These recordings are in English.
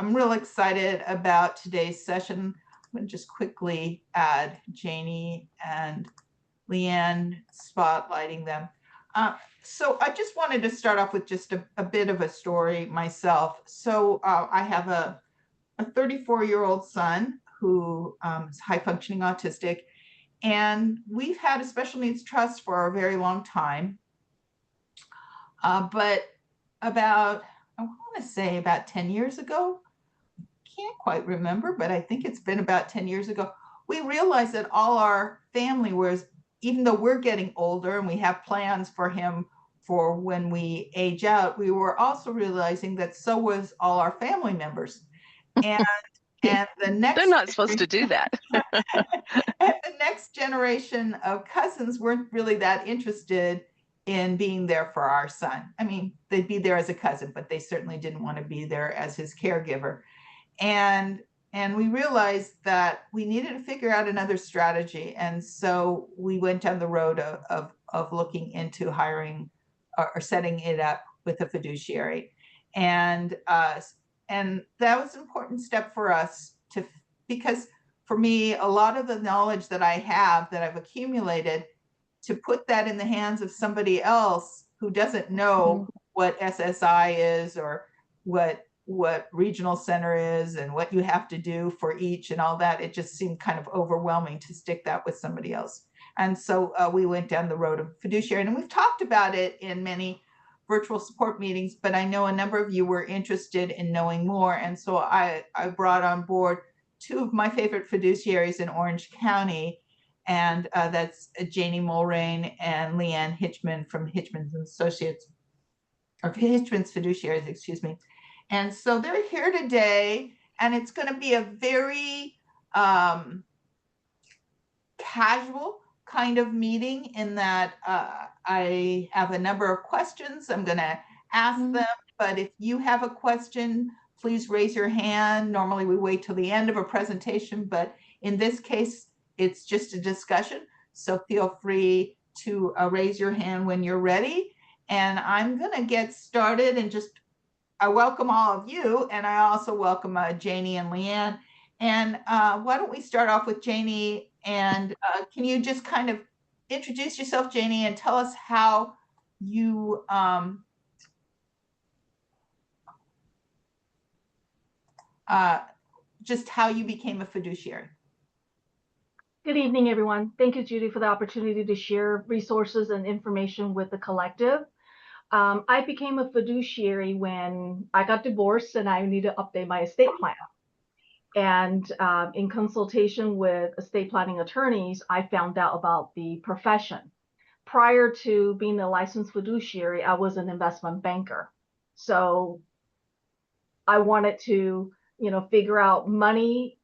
I'm real excited about today's session. I'm going to just quickly add Janie and LeeAnn, spotlighting them. So I just wanted to start off with just a bit of a story myself. So I have a 34-year-old son who is high functioning autistic, and we've had a special needs trust for a very long time. But about, I want to say about 10 years ago, can't quite remember, but I think it's been about 10 years ago, we realized that all our family was, even though we're getting older and we have plans for him for when we age out, we were also realizing that so was all our family members. And the next they're not supposed to do that. and the next generation of cousins weren't really that interested in being there for our son. I mean, they'd be there as a cousin, but they certainly didn't want to be there as his caregiver. And we realized that we needed to figure out another strategy. And so we went down the road of looking into hiring or setting it up with a fiduciary. And that was an important step for us because for me, a lot of the knowledge that I have that I've accumulated, to put that in the hands of somebody else who doesn't know what SSI is or what regional center is and what you have to do for each and all that, it just seemed kind of overwhelming to stick that with somebody else. And so we went down the road of fiduciary, and we've talked about it in many virtual support meetings, but I know a number of you were interested in knowing more. And so I brought on board two of my favorite fiduciaries in Orange County, and that's Janie Mulrain and LeeAnn Hitchman from Hitchman's Associates, or Hitchman's Fiduciaries, excuse me. And so they're here today, and it's going to be a very casual kind of meeting in that I have a number of questions I'm going to ask them, but if you have a question, please raise your hand. Normally we wait till the end of a presentation, but in this case, it's just a discussion. So feel free to raise your hand when you're ready. And I'm going to get started, and just I welcome all of you, and I also welcome Janie and LeeAnn. And why don't we start off with Janie, and can you just kind of introduce yourself, Janie, and tell us how you just how you became a fiduciary. Good evening, everyone. Thank you, Judy, for the opportunity to share resources and information with the collective. I became a fiduciary when I got divorced and I needed to update my estate plan. And in consultation with estate planning attorneys, I found out about the profession. Prior to being a licensed fiduciary, I was an investment banker. So I wanted to, figure out money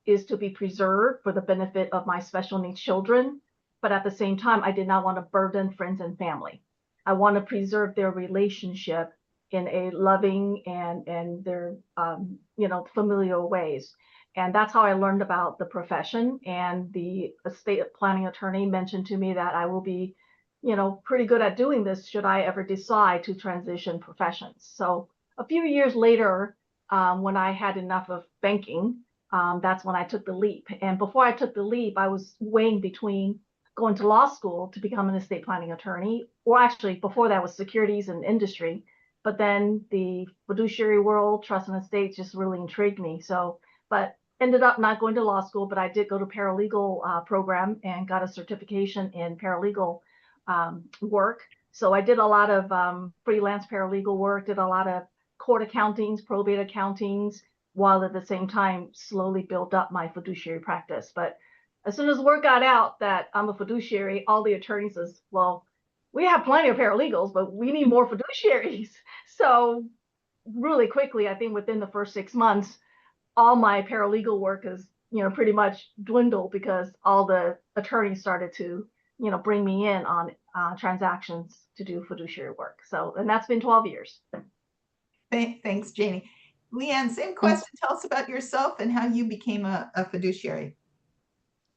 is to be preserved for the benefit of my special needs children. But at the same time, I did not want to burden friends and family. I want to preserve their relationship in a loving and their, familial ways. And that's how I learned about the profession. And the estate planning attorney mentioned to me that I will be, pretty good at doing this should I ever decide to transition professions. So a few years later, when I had enough of banking, that's when I took the leap. And before I took the leap, I was weighing between going to law school to become an estate planning attorney, or actually before that was securities and industry. But then the fiduciary world, trust and estates just really intrigued me. So, but ended up not going to law school, but I did go to paralegal program and got a certification in paralegal work. So I did a lot of freelance paralegal work, did a lot of court accountings, probate accountings, while at the same time slowly built up my fiduciary practice. But as soon as word got out that I'm a fiduciary, all the attorneys says, well, we have plenty of paralegals, but we need more fiduciaries. So really quickly, I think within the first 6 months, all my paralegal work is, pretty much dwindled because all the attorneys started to, bring me in on transactions to do fiduciary work. So, and that's been 12 years. Thanks, Janie. LeeAnn, same question. Tell us about yourself and how you became a fiduciary.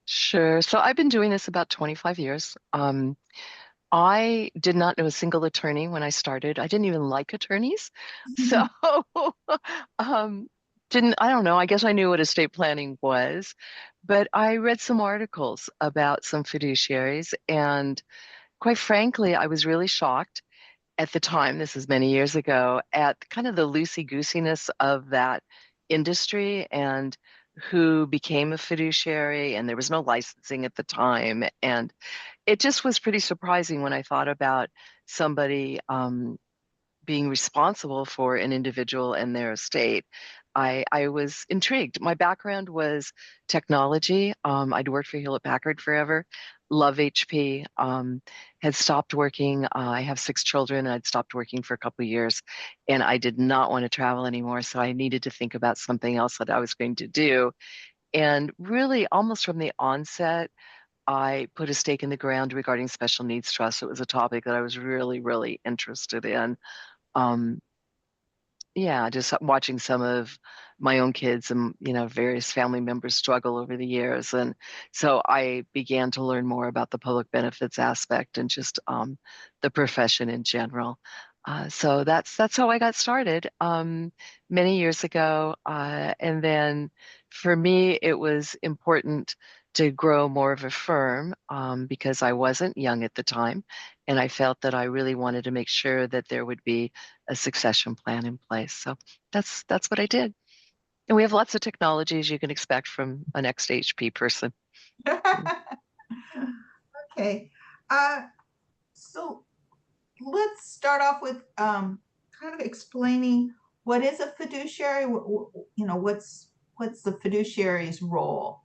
Sure. So I've been doing this about 25 years. I did not know a single attorney when I started. I didn't even like attorneys. So I don't know, I guess I knew what estate planning was, but I read some articles about some fiduciaries, and quite frankly, I was really shocked at the time, this is many years ago, at kind of the loosey-goosiness of that industry and who became a fiduciary, and there was no licensing at the time. And it just was pretty surprising when I thought about somebody being responsible for an individual and their estate. I was intrigued. My background was technology. I'd worked for Hewlett Packard forever, love HP, had stopped working. I have 6 children, and I'd stopped working for a couple of years, and I did not want to travel anymore. So I needed to think about something else that I was going to do. And really, almost from the onset, I put a stake in the ground regarding special needs trust. It was a topic that I was really, really interested in. Um, yeah, just watching some of my own kids and, various family members struggle over the years. And so I began to learn more about the public benefits aspect and just the profession in general. So that's how I got started many years ago. And then for me, it was important to grow more of a firm because I wasn't young at the time. And I felt that I really wanted to make sure that there would be a succession plan in place. So that's what I did. And we have lots of technologies you can expect from an ex-HP person. Okay. So let's start off with kind of explaining what is a fiduciary. What's the fiduciary's role?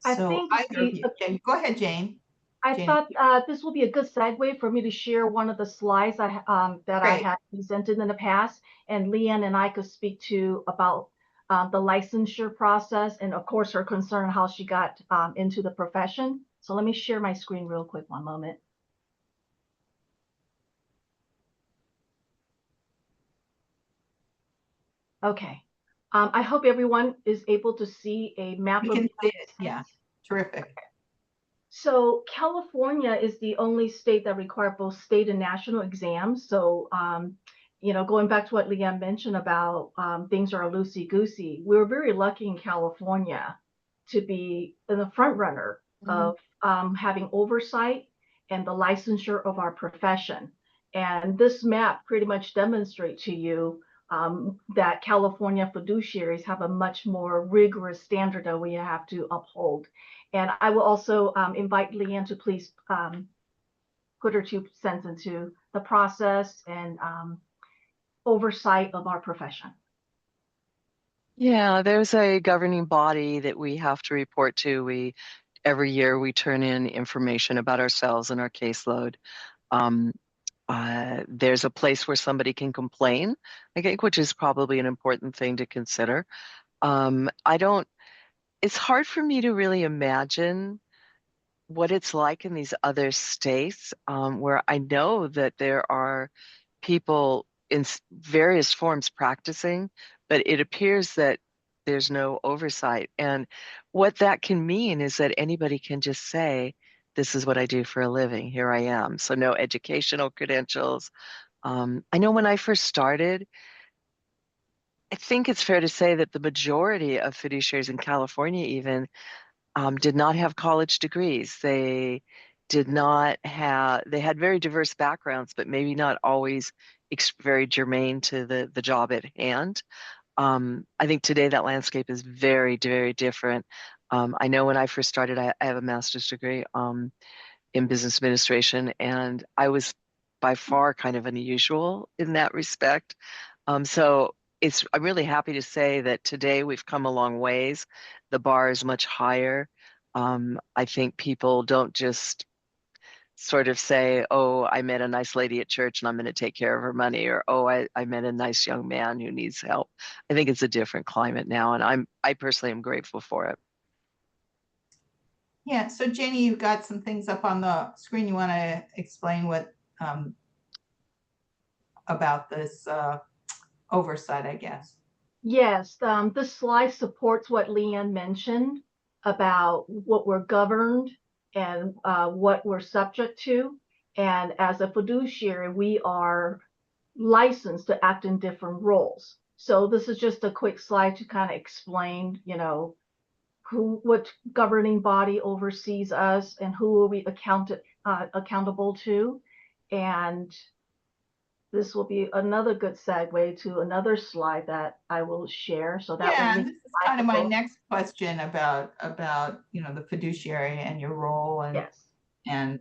I So think either of you. Okay, go ahead, Jane. I Janie. thought this will be a good segue for me to share one of the slides that I Great. have presented in the past, and LeeAnn and I could speak to about the licensure process and, of course, her concern how she got into the profession. So let me share my screen real quick, one moment. Okay. I hope everyone is able to see a map We of can the see United it. Yeah. States. Terrific. So California is the only state that requires both state and national exams. So, going back to what LeeAnn mentioned about things are loosey-goosey, we're very lucky in California to be in the front runner of having oversight and the licensure of our profession. And this map pretty much demonstrates to you that California fiduciaries have a much more rigorous standard that we have to uphold. And I will also invite LeeAnn to please put her 2 cents into the process and oversight of our profession. Yeah, there's a governing body that we have to report to. Every year we turn in information about ourselves and our caseload. Um, there's a place where somebody can complain, I think, which is probably an important thing to consider. It's hard for me to really imagine what it's like in these other states, where I know that there are people in various forms practicing, but it appears that there's no oversight. And what that can mean is that anybody can just say, this is what I do for a living. Here I am. So no educational credentials. I know when I first started, I think it's fair to say that the majority of fiduciaries in California even did not have college degrees. They had very diverse backgrounds, but maybe not always very germane to the job at hand. I think today that landscape is very, very different. I know when I first started, I have a master's degree in business administration, and I was by far kind of unusual in that respect. So I'm really happy to say that today we've come a long ways. The bar is much higher. I think people don't just sort of say, oh, I met a nice lady at church and I'm going to take care of her money, or oh, I met a nice young man who needs help. I think it's a different climate now, and I personally am grateful for it. Yeah. So Janie, you've got some things up on the screen. You want to explain what about this oversight, I guess. Yes, this slide supports what LeeAnn mentioned about what we're governed and what we're subject to. And as a fiduciary, we are licensed to act in different roles. So this is just a quick slide to kind of explain, what governing body oversees us and who are we accountable to. And this will be another good segue to another slide that I will share. So that Yeah, will and this is kind of my next question about the fiduciary and your role and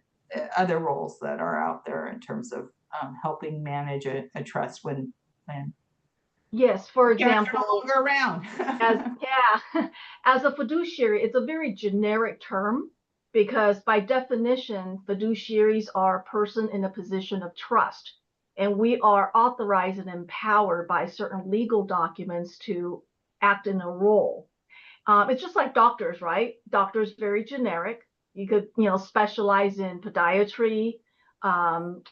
other roles that are out there in terms of helping manage a trust when yes, for parents are example, no longer around. As a fiduciary, it's a very generic term because by definition, fiduciaries are a person in a position of trust. And we are authorized and empowered by certain legal documents to act in a role. It's just like doctors, right? Doctors, very generic. You could, specialize in podiatry,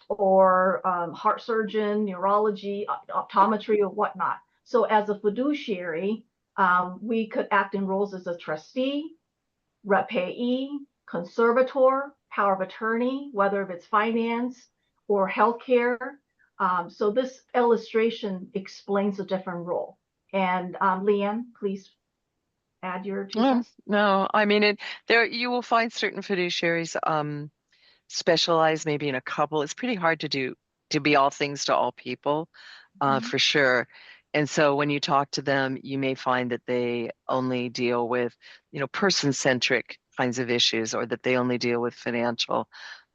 or heart surgeon, neurology, optometry, or whatnot. So as a fiduciary, we could act in roles as a trustee, repayee, conservator, power of attorney, whether if it's finance or healthcare. So this illustration explains a different role. And LeeAnn, please add your 2 cents. No, I mean there you will find certain fiduciaries specialize maybe in a couple. It's pretty hard to be all things to all people, for sure. And so when you talk to them, you may find that they only deal with, person-centric kinds of issues, or that they only deal with financial.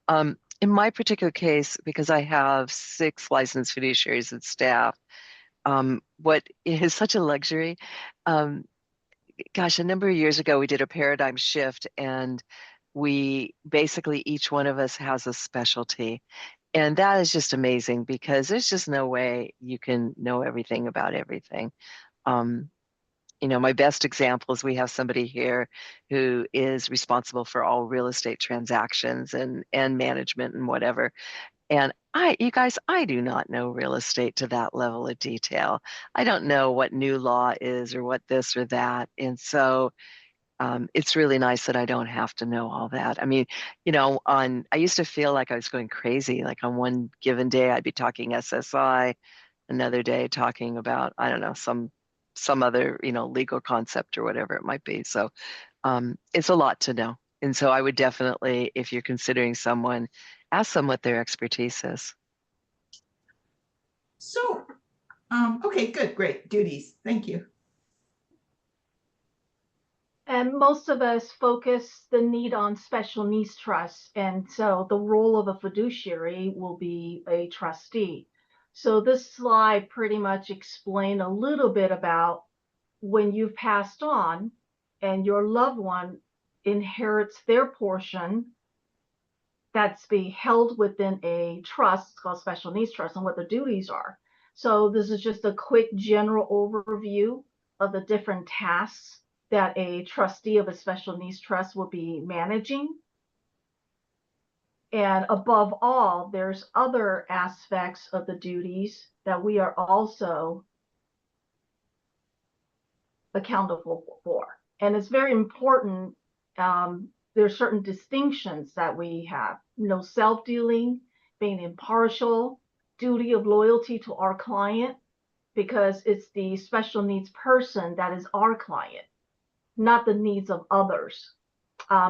In my particular case, because I have 6 licensed fiduciaries and staff, what is such a luxury, gosh, a number of years ago, we did a paradigm shift, and we basically, each one of us has a specialty. And that is just amazing because there's just no way you can know everything about everything. My best example is we have somebody here who is responsible for all real estate transactions and management and whatever. And you guys, I do not know real estate to that level of detail. I don't know what new law is or what this or that. And so it's really nice that I don't have to know all that. I mean, I used to feel like I was going crazy. Like on one given day, I'd be talking SSI, another day talking about, I don't know, some other, legal concept or whatever it might be. So it's a lot to know. And so I would definitely, if you're considering someone, ask them what their expertise is. So, okay, good, great. Duties. Thank you. And most of us focus the need on special needs trusts. And so the role of a fiduciary will be a trustee. So this slide pretty much explained a little bit about when you've passed on and your loved one inherits their portion that's be held within a trust called special needs trust, and what the duties are. So this is just a quick general overview of the different tasks that a trustee of a special needs trust will be managing. And above all, there's other aspects of the duties that we are also accountable for. And it's very important. There's certain distinctions that we have, self-dealing, being impartial, duty of loyalty to our client, because it's the special needs person that is our client, not the needs of others.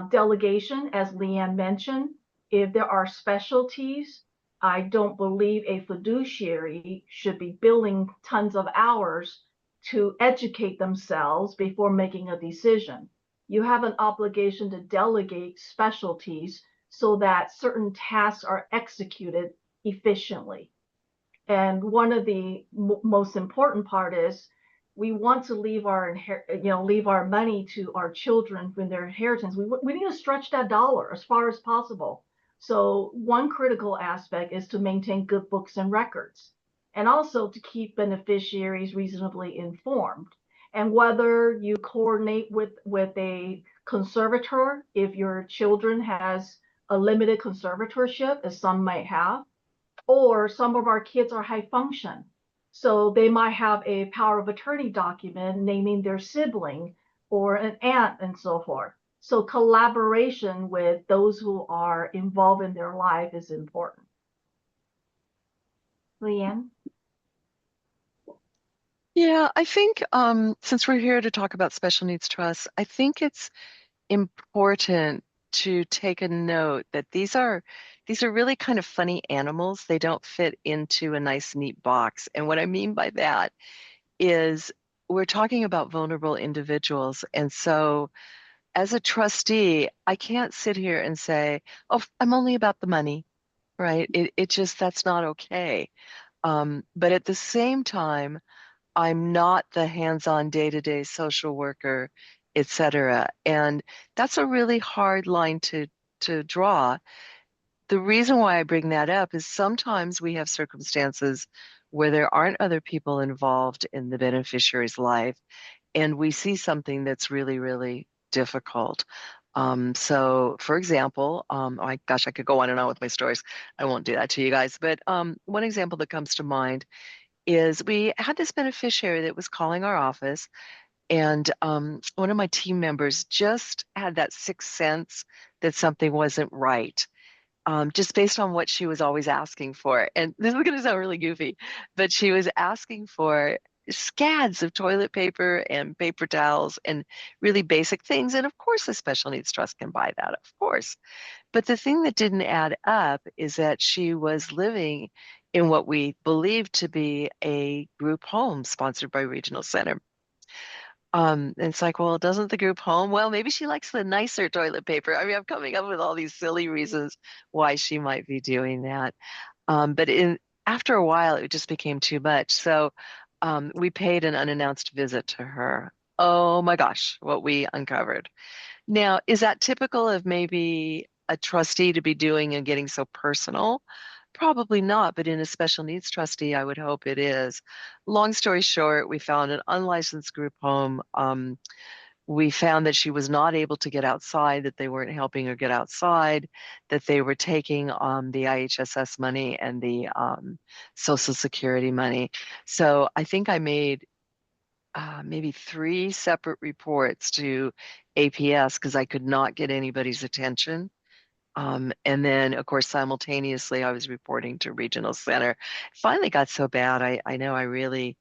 Delegation, as LeeAnn mentioned, if there are specialties, I don't believe a fiduciary should be billing tons of hours to educate themselves before making a decision. You have an obligation to delegate specialties so that certain tasks are executed efficiently. And one of the most important part is we want to leave our money to our children when their inheritance. We need to stretch that dollar as far as possible. So one critical aspect is to maintain good books and records, and also to keep beneficiaries reasonably informed. And whether you coordinate with a conservator, if your children has a limited conservatorship, as some might have, or some of our kids are high function. So they might have a power of attorney document naming their sibling or an aunt and so forth. So collaboration with those who are involved in their life is important. LeeAnn? Yeah, I think since we're here to talk about special needs trusts, I think it's important to take a note that these are really kind of funny animals. They don't fit into a nice, neat box. And what I mean by that is we're talking about vulnerable individuals. And so as a trustee, I can't sit here and say, oh, I'm only about the money, right? It just, that's not okay. But at the same time, I'm not the hands-on day-to-day social worker, et cetera. And that's a really hard line to draw. The reason why I bring that up is sometimes we have circumstances where there aren't other people involved in the beneficiary's life, and we see something that's really, really difficult. So, for example, oh my gosh, I could go on and on with my stories. I won't do that to you guys. But one example that comes to mind is we had this beneficiary that was calling our office, and one of my team members just had that sixth sense that something wasn't right, just based on what she was always asking for. And this is going to sound really goofy, but she was asking for scads of toilet paper and paper towels and really basic things. And of course, the special needs trust can buy that, of course. But the thing that didn't add up is that she was living in what we believed to be a group home sponsored by Regional Center. And it's like, well, doesn't the group home? Well, maybe she likes the nicer toilet paper. I mean, I'm coming up with all these silly reasons why she might be doing that. But after a while, it just became too much. So we paid an unannounced visit to her. Oh my gosh, what we uncovered. Now, is that typical of maybe a trustee to be doing and getting so personal? Probably not, but in a special needs trustee, I would hope it is. Long story short, we found an unlicensed group home. We found that she was not able to get outside, that they weren't helping her get outside, that they were taking the IHSS money and the Social Security money. So I think I made maybe 3 separate reports to APS because I could not get anybody's attention. And then, of course, simultaneously, I was reporting to Regional Center. It finally got so bad, I know I really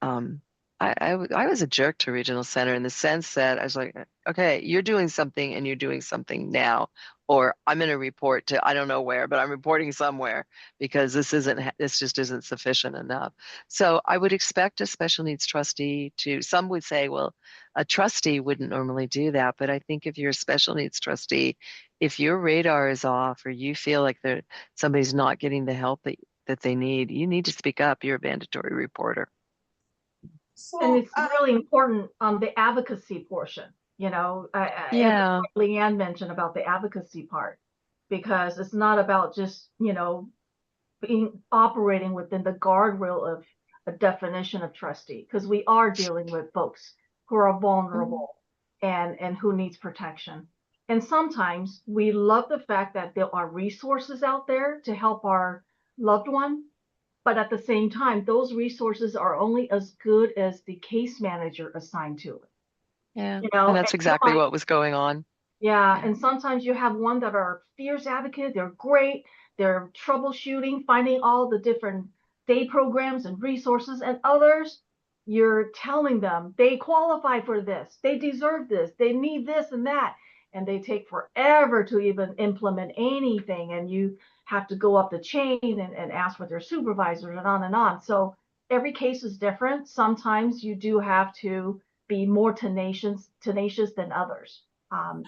um, I was a jerk to Regional Center in the sense that I was like, okay, you're doing something and you're doing something now, or I'm going to report to I don't know where, but I'm reporting somewhere because this just isn't sufficient enough. So I would expect a special needs trustee to. Some would say, well, a trustee wouldn't normally do that, but I think if you're a special needs trustee, if your radar is off or you feel like somebody's not getting the help that they need, you need to speak up. You're a mandatory reporter. And So, it's really important the advocacy portion. As Yeah. LeeAnn mentioned about the advocacy part, because it's not about just being operating within the guardrail of a definition of trustee, because we are dealing with folks who are Mhm. vulnerable and who needs protection. And sometimes we love the fact that there are resources out there to help our loved one, but at the same time, those resources are only as good as the case manager assigned to it. Yeah. And And that's exactly what was going on. yeah, Yeah. and sometimes you have one that are fierce advocates. They're great. They're troubleshooting, finding all the different day programs and resources, and others, you're telling them they qualify for this, they deserve this, they need this and that, and they take forever to even implement anything, and you have to go up the chain and ask with their supervisors and on and on. So every case is different. Sometimes you do have to be more tenacious than others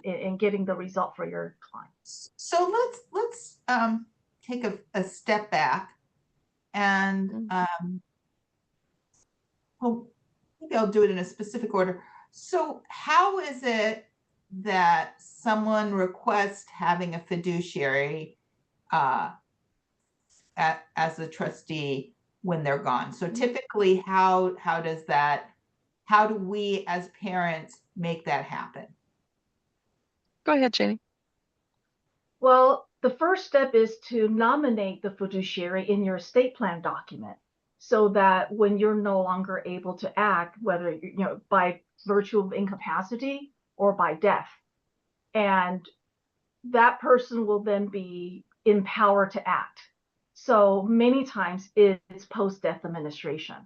in getting the result for your clients. so let's take a step back and Mm. well, maybe I'll do it in a specific order. So, how is it that someone requests having a fiduciary uh, as a trustee when they're gone? So, typically, how do we as parents make that happen? Go ahead, Janie. Well, the first step is to nominate the fiduciary in your estate plan document so that when you're no longer able to act, whether by virtue of incapacity or by death, and that person will then be empowered to act. So many times it's post-death administration.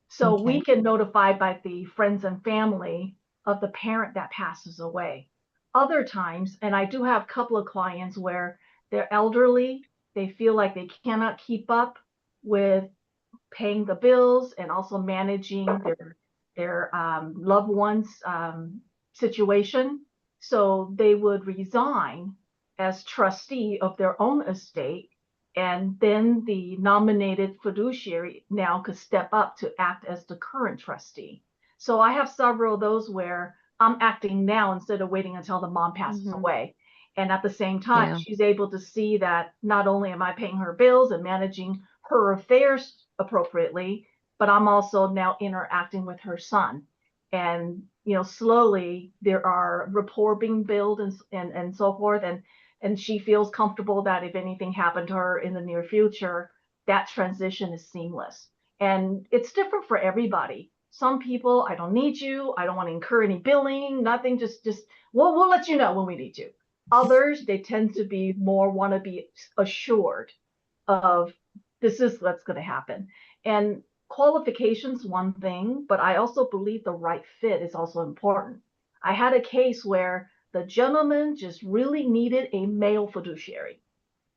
So Okay. we get notified by the friends and family of the parent that passes away. Other times, and I do have a couple of clients where they're elderly, they feel like they cannot keep up with paying the bills and also managing their loved ones' situation. So they would resign as trustee of their own estate, and then the nominated fiduciary now could step up to act as the current trustee. So I have several of those where I'm acting now instead of waiting until the mom passes away. And at the same time, Yeah. she's able to see that not only am I paying her bills and managing her affairs appropriately, but I'm also now interacting with her son. And slowly there are rapport being built and so forth. And she feels comfortable that if anything happened to her in the near future, that transition is seamless. And it's different for everybody. Some people, I don't need you, I don't want to incur any billing, nothing, just we'll let you know when we need you. Others, they tend to be more want to be assured of this is what's going to happen. And qualifications one thing, but I also believe the right fit is also important. I had a case where the gentleman just really needed a male fiduciary,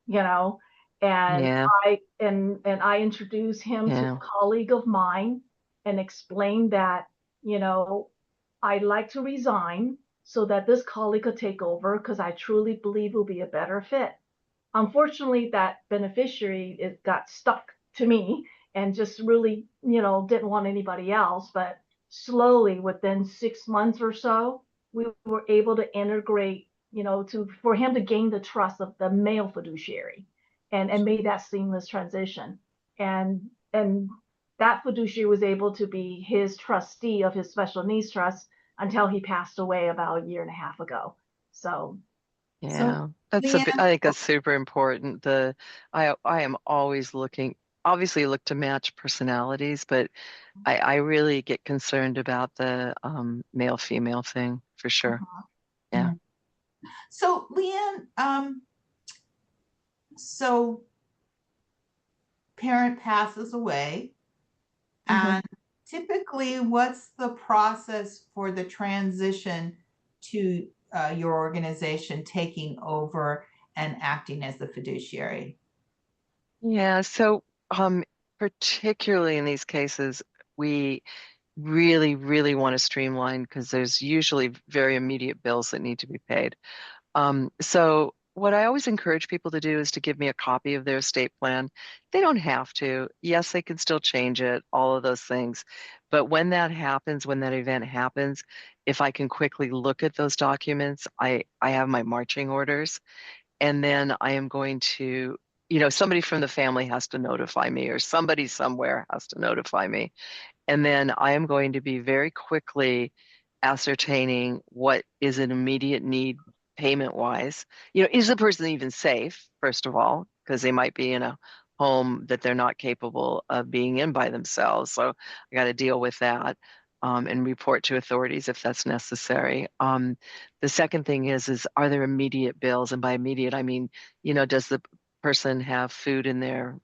you know, and Yeah. I introduced him to Yeah. a colleague of mine and explained that, I'd like to resign so that this colleague could take over because I truly believe will be a better fit. Unfortunately, that beneficiary it got stuck to me and just really, didn't want anybody else. But slowly, within 6 months or so, we were able to integrate, for him to gain the trust of the male fiduciary, and made that seamless transition. And that fiduciary was able to be his trustee of his special needs trust until he passed away about a year and a half ago. So So, Yeah. LeeAnn, I think that's super important. I am always looking, obviously look to match personalities, but I really get concerned about the male female thing for sure. Yeah. mhm. So LeeAnn, so parent passes away, hmm and typically, what's the process for the transition to your organization taking over and acting as the fiduciary? Yeah. So particularly in these cases, we really, really want to streamline because there's usually very immediate bills that need to be paid. So what I always encourage people to do is to give me a copy of their estate plan. They don't have to. Yes, they can still change it, all of those things. But when that happens, when that event happens, if I can quickly look at those documents, I have my marching orders, and then I am going to, somebody from the family has to notify me, or somebody somewhere has to notify me. And then I am going to be very quickly ascertaining what is an immediate need payment wise. Is the person even safe, first of all, because they might be in a home that they're not capable of being in by themselves. So I got to deal with that. And report to authorities if that's necessary. The second thing is are there immediate bills? And by immediate, I mean, does the person have food in their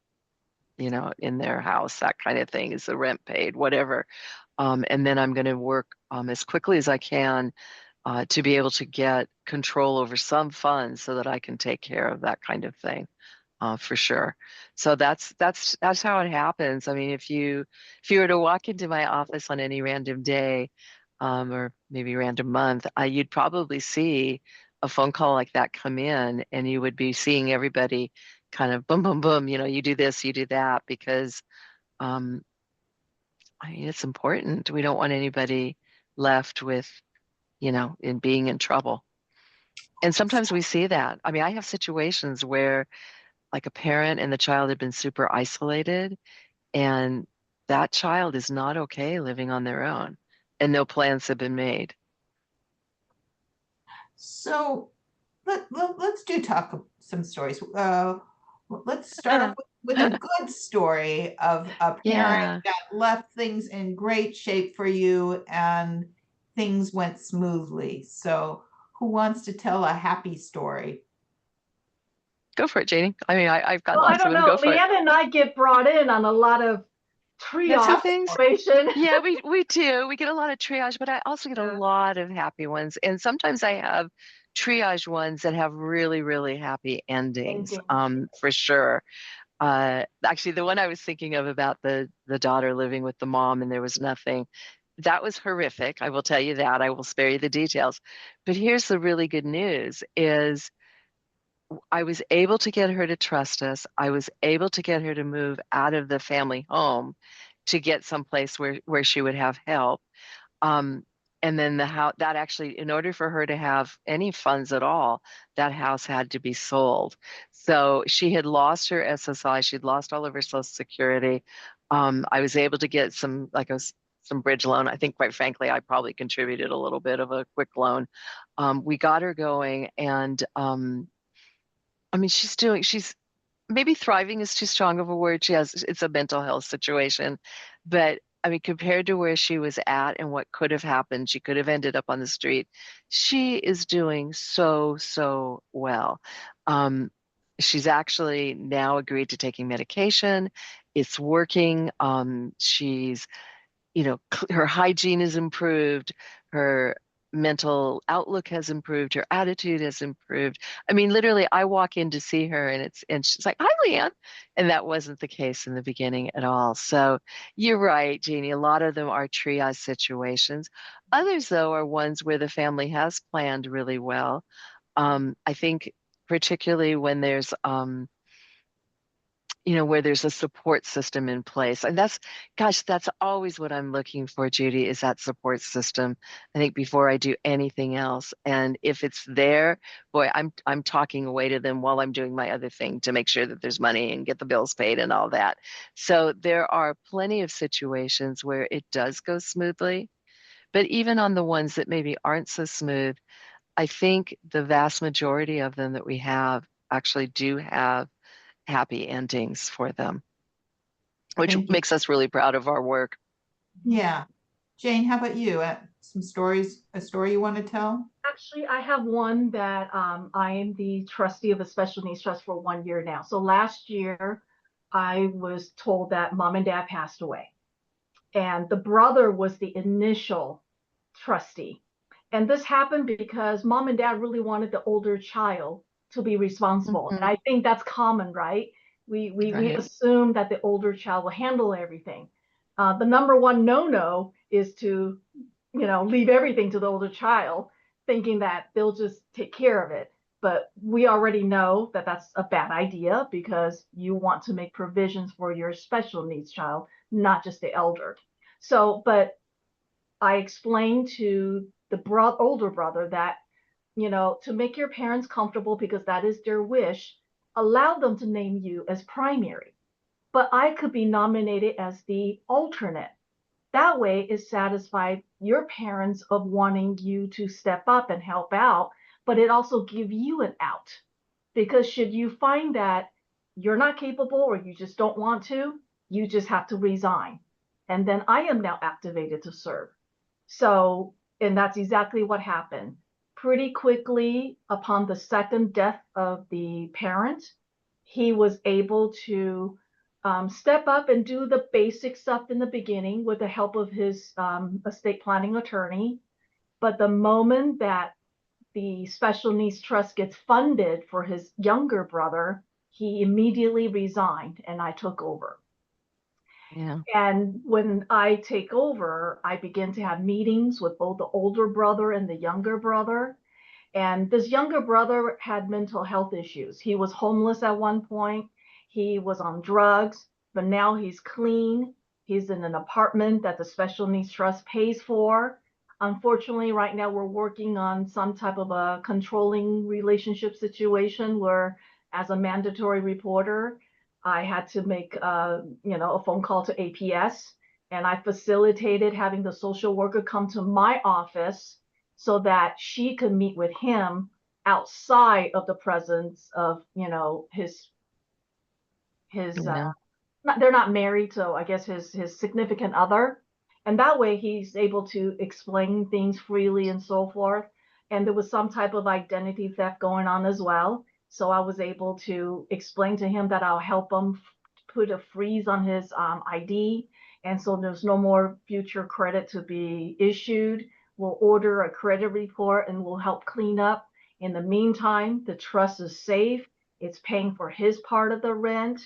house, that kind of thing? Is the rent paid, whatever. And then I'm going to work as quickly as I can to be able to get control over some funds so that I can take care of that kind of thing, for sure. So that's how it happens. I mean, if you were to walk into my office on any random day, or maybe random month, you'd probably see a phone call like that come in, and you would be seeing everybody kind of boom, boom, boom. You do this, you do that, because um, I mean, it's important. We don't want anybody left with, in being in trouble. And sometimes we see that. I mean, I have situations where like a parent and the child have been super isolated, and that child is not okay living on their own, and no plans have been made. So let's do talk some stories. Let's start off with a good story of a parent Yeah, that left things in great shape for you and things went smoothly. So who wants to tell a happy story? go for it, Janie. I mean, I've got well, I lots of don't them. know. Go for it. LeeAnn and I get brought in on a lot of That's the triage things. situation. Yeah, we do. We get a lot of triage, but I also get a Yeah, lot of happy ones. And sometimes I have triage ones that have really, really happy endings, endings. for sure. Actually, the one I was thinking of about the daughter living with the mom and there was nothing, that was horrific. I will tell you that. I will spare you the details. But here's the really good news is I was able to get her to trust us. I was able to get her to move out of the family home to get someplace where she would have help. Um, and then the house that actually, in order for her to have any funds at all, that house had to be sold. So she had lost her SSI, she'd lost all of her Social Security. I was able to get some bridge loan. I think, quite frankly, I probably contributed a little bit of a quick loan. We got her going, and I mean, she's maybe thriving is too strong of a word. It's a mental health situation. But I mean, compared to where she was at and what could have happened, she could have ended up on the street. She is doing so, so well. Um, she's actually now agreed to taking medication. It's working. She's her hygiene is improved, her mental outlook has improved, her attitude has improved. I mean, literally, I walk in to see her and she's like, "Hi, LeeAnn," and that wasn't the case in the beginning at all. So you're right, Janie. A lot of them are triage situations. Others, though, are ones where the family has planned really well. I think particularly when there's where there's a support system in place. And that's always what I'm looking for, Judy, is that support system. I think before I do anything else. And if it's there, boy, I'm talking away to them while I'm doing my other thing to make sure that there's money and get the bills paid and all that. So there are plenty of situations where it does go smoothly. But even on the ones that maybe aren't so smooth, I think the vast majority of them that we have actually do have happy endings for them, which Thank you. makes us really proud of our work. Yeah. Jane, how about you? Some stories, a story you want to tell? Actually, I have one that I am the trustee of a special needs trust for 1 year now. So last year, I was told that mom and dad passed away, and the brother was the initial trustee. And this happened because mom and dad really wanted the older child to be responsible. And Mhm. I think that's common, right? We Right. assume that the older child will handle everything. The number one no-no is to, leave everything to the older child, thinking that they'll just take care of it. But we already know that that's a bad idea because you want to make provisions for your special needs child, not just the elder. So, but I explained to the older brother that, to make your parents comfortable because that is their wish, allow them to name you as primary. But I could be nominated as the alternate. That way it satisfied your parents of wanting you to step up and help out, but it also give you an out. Because should you find that you're not capable or you just don't want to, you just have to resign. And then I am now activated to serve. So, and that's exactly what happened. Pretty quickly upon the second death of the parent, he was able to step up and do the basic stuff in the beginning with the help of his estate planning attorney. But the moment that the special needs trust gets funded for his younger brother, he immediately resigned and I took over. Yeah. And when I take over, I begin to have meetings with both the older brother and the younger brother. And this younger brother had mental health issues. He was homeless at one point, he was on drugs, but now he's clean. He's in an apartment that the Special Needs Trust pays for. Unfortunately, right now we're working on some type of a controlling relationship situation where, as a mandatory reporter, I had to make a phone call to APS, and I facilitated having the social worker come to my office so that she could meet with him outside of the presence of his Yeah. they're not married, so I guess his significant other, and that way he's able to explain things freely and so forth. And there was some type of identity theft going on as well, so I was able to explain to him that I'll help him put a freeze on his ID, And so there's no more future credit to be issued. We'll order a credit report and we'll help clean up. In the meantime, the trust is safe. It's paying for his part of the rent,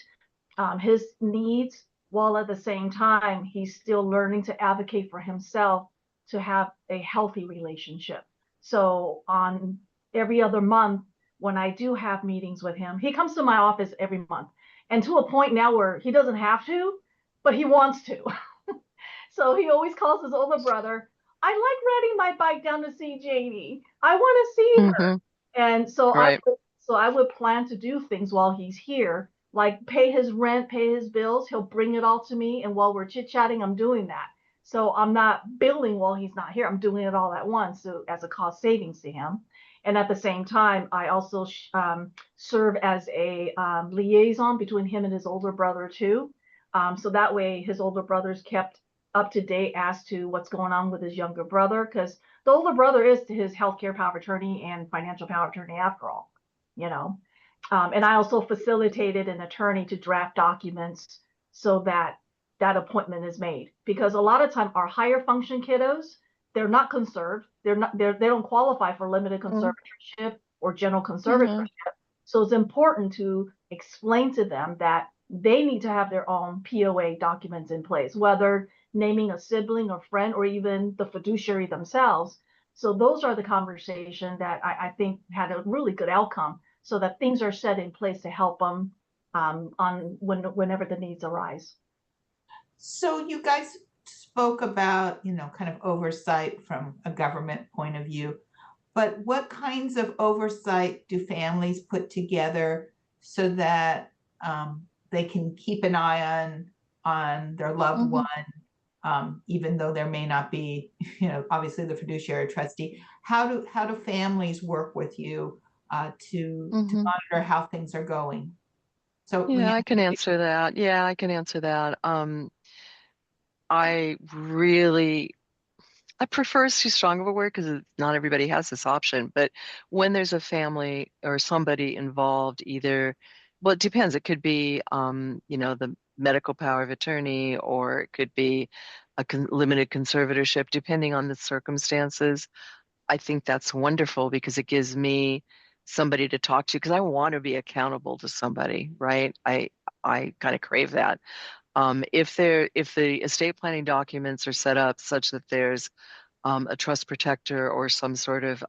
his needs, while at the same time, he's still learning to advocate for himself to have a healthy relationship. So on every other month, when I do have meetings with him, he comes to my office every month. And to a point now where he doesn't have to, but he wants to. So he always calls his older brother. I like riding my bike down to see Janie. I want to see her. Mm-hmm. And so Right. I would plan to do things while he's here, like pay his rent, pay his bills. He'll bring it all to me, and while we're chit-chatting, I'm doing that. So I'm not billing while he's not here. I'm doing it all at once, so as a cost savings to him. And at the same time, I also serve as a liaison between him and his older brother too. So that way his older brother's kept up to date as to what's going on with his younger brother, because the older brother is his healthcare power of attorney and financial power of attorney after all, you know. And I also facilitated an attorney to draft documents so that that appointment is made, because a lot of time our higher function kiddos, they're not conserved, they don't qualify for limited conservatorship or general conservatorship. So it's important to explain to them that they need to have their own POA documents in place, whether naming a sibling or friend or even the fiduciary themselves. So those are the conversations that I think had a really good outcome, so that things are set in place to help them whenever the needs arise. So you guys spoke about, kind of oversight from a government point of view, but what kinds of oversight do families put together so that they can keep an eye on their loved one, even though there may not be, obviously the fiduciary trustee? How do families work with you to monitor how things are going? So Yeah, LeeAnn, I can answer that. Yeah, I can answer that. I really I prefer is too strong of a word because not everybody has this option. But when there's a family or somebody involved, either, well, it depends. It could be, the medical power of attorney, or it could be a limited conservatorship, depending on the circumstances. I think that's wonderful because it gives me somebody to talk to, because I want to be accountable to somebody, right? I kind of crave that. If the estate planning documents are set up such that there's a trust protector or some sort of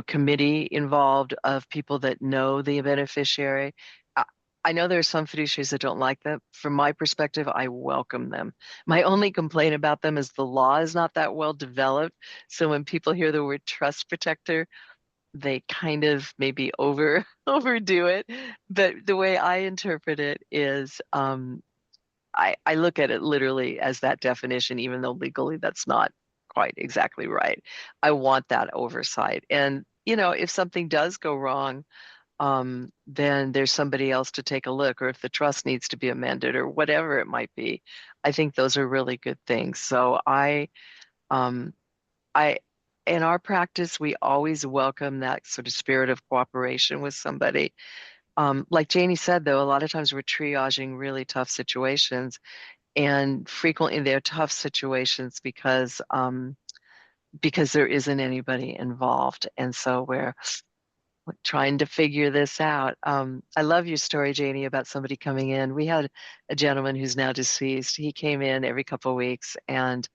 committee involved of people that know the beneficiary. I, I know there are some fiduciaries that don't like that. From my perspective, I welcome them. My only complaint about them is the law is not that well developed. So when people hear the word trust protector, they kind of maybe overdo it. But the way I interpret it is I look at it literally as that definition, even though legally that's not quite exactly right. I want that oversight. And, if something does go wrong, then there's somebody else to take a look, or if the trust needs to be amended or whatever it might be. I think those are really good things. So um, I, in our practice, we always welcome that sort of spirit of cooperation with somebody. Like Janie said, though, a lot of times we're triaging really tough situations, and frequently they're tough situations because there isn't anybody involved, and so we're trying to figure this out. I love your story, Janie, about somebody coming in. We had a gentleman who's now deceased. He came in every couple of weeks, and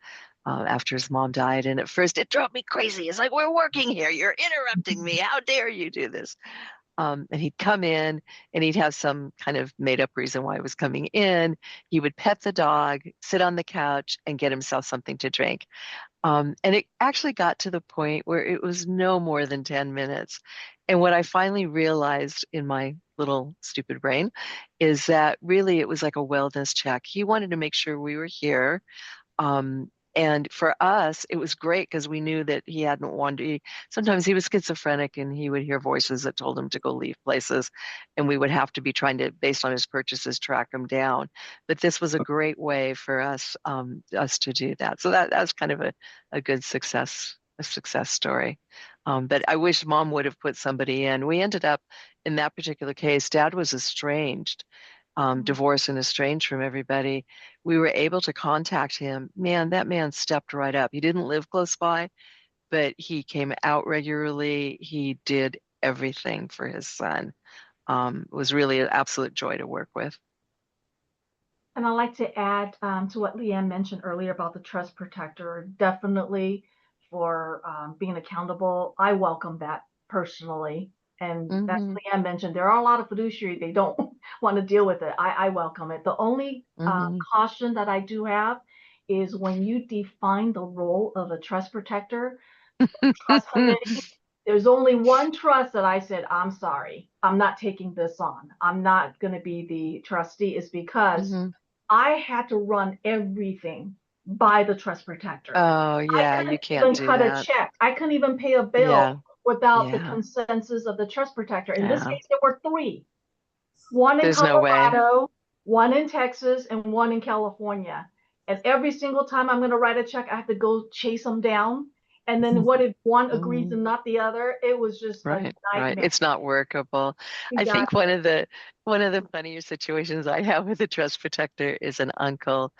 after his mom died, and at first it drove me crazy. It's like, we're working here, you're interrupting me, how dare you do this? And he'd come in and he'd have some kind of made up reason why he was coming in. He would pet the dog, sit on the couch, and get himself something to drink. And it actually got to the point where it was no more than 10 minutes. And what I finally realized in my little stupid brain is that really it was like a wellness check. He wanted to make sure we were here. And for us, it was great because we knew that he hadn't wanted. Sometimes he was schizophrenic and he would hear voices that told him to go leave places, and we would have to be trying to, based on his purchases, track him down. But this was a great way for us to do that. So that was kind of a good a success story. But I wish mom would have put somebody in. We ended up in that particular case, dad was estranged. divorced and estranged from everybody, we were able to contact him. Man, that man stepped right up. He didn't live close by, but he came out regularly. He did everything for his son. It was really an absolute joy to work with. And I'd like to add to what LeeAnn mentioned earlier about the trust protector. Definitely for being accountable. I welcome that personally. And as Mm-hmm. LeeAnn mentioned, there are a lot of fiduciary, they don't want to deal with it. I welcome it. The only Mm-hmm. caution that I do have is when you define the role of a trust protector, trust committee, there's only one trust that I said, I'm sorry, I'm not taking this on. I'm not going to be the trustee, is because Mm-hmm. I had to run everything by the trust protector. Oh, I yeah, you couldn't can't even do cut a that. check. I couldn't even pay a Yeah, bill without the yeah, consensus of the trust protector. In this yeah. case, there were three, one in There's no way. Colorado, one in Texas, and one in California. And every single time I'm going to write a check, I have to go chase them down. And then what if one agrees Mhm. and not the other? It was just a Right, right. nightmare. It's not workable. You I got think one of the funnier situations I have with a trust protector is an uncle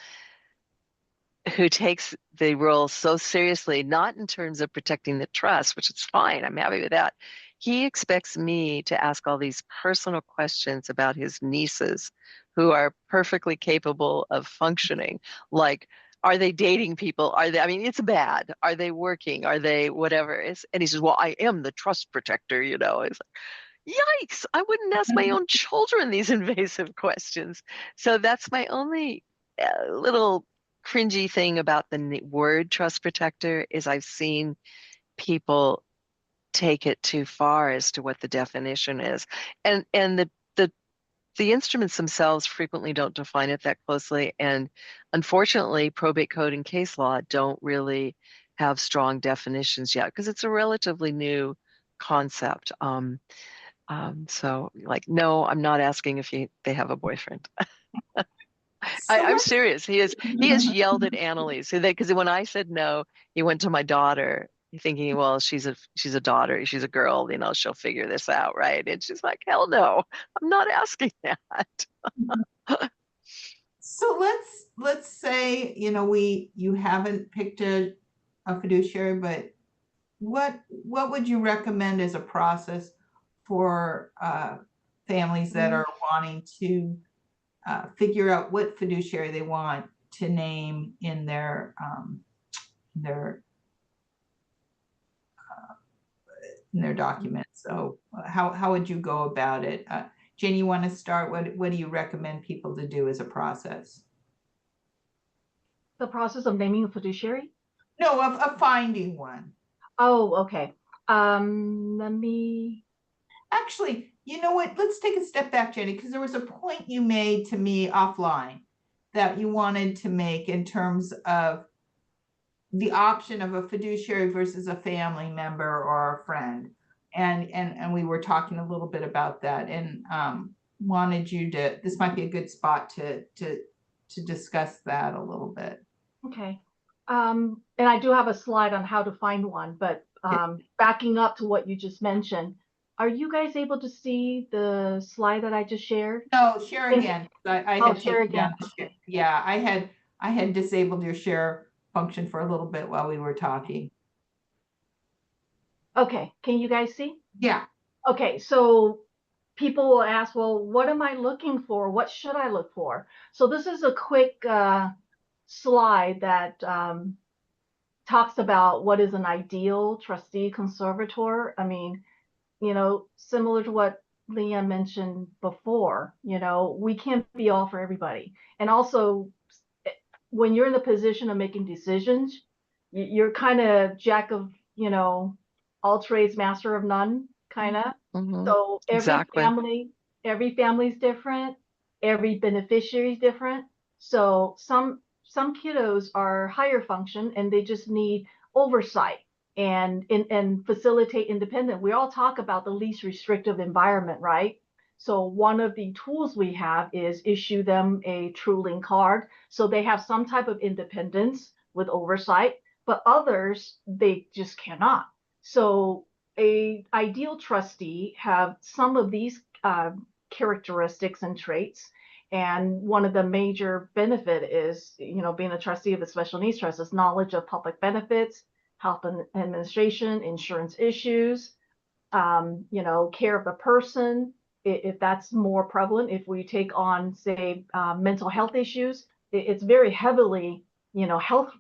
who takes the role so seriously, not in terms of protecting the trust, which is fine. I'm happy with that. He expects me to ask all these personal questions about his nieces who are perfectly capable of functioning. Like, are they dating people? Are they, I mean, it's bad. Are they working? Are they whatever? And he says, well, I am the trust protector, you know. It's like, yikes, I wouldn't ask my own children these invasive questions. So that's my only little cringy thing about the word trust protector is I've seen people take it too far as to what the definition is. And the instruments themselves frequently don't define it that closely. And unfortunately, probate code and case law don't really have strong definitions yet because it's a relatively new concept. So like, no, I'm not asking if they have a boyfriend. So I'm let's serious. He has yelled at Annalise because when I said no, he went to my daughter thinking, well, she's a daughter, she's a girl, you know, she'll figure this out, right? And she's like, hell no, I'm not asking that. let's say, you haven't picked a fiduciary, but what would you recommend as a process for families that are wanting to figure out what fiduciary they want to name in their documents? So how would you go about it? Janie, you want to start? What do you recommend people to do as a process? the process of naming a fiduciary. No, of finding one. Oh, okay. Let me. Actually, you know what? Let's take a step back, Jenny, because there was a point you made to me offline that you wanted to make in terms of the option of a fiduciary versus a family member or a friend. And we were talking a little bit about that, and wanted you to, this might be a good spot to discuss that a little bit. Okay. And I do have a slide on how to find one, but backing up to what you just mentioned, are you guys able to see the slide that I just shared? No, share again. I Oh, had share taken down again. the share. Yeah, I had disabled your share function for a little bit while we were talking. Okay, can you guys see? Yeah. Okay, so people will ask, well, what am I looking for? What should I look for? So this is a quick slide that talks about what is an ideal trustee conservator. I mean, similar to what LeeAnn mentioned before, we can't be all for everybody. And also, when you're in the position of making decisions, you're kind of jack of, all trades, master of none, kind of. Mhm. So Exactly. every family is different, every beneficiary is different. So some kiddos are higher function and they just need oversight and facilitate independent. We all talk about the least restrictive environment, right? So one of the tools we have is issue them a TrueLink card so they have some type of independence with oversight, but others they just cannot. So a ideal trustee have some of these characteristics and traits, And one of the major benefit is, being a trustee of a special needs trust is knowledge of public benefits, health and administration, insurance issues, care of the person. If that's more prevalent, if we take on, say, mental health issues, it's very heavily, health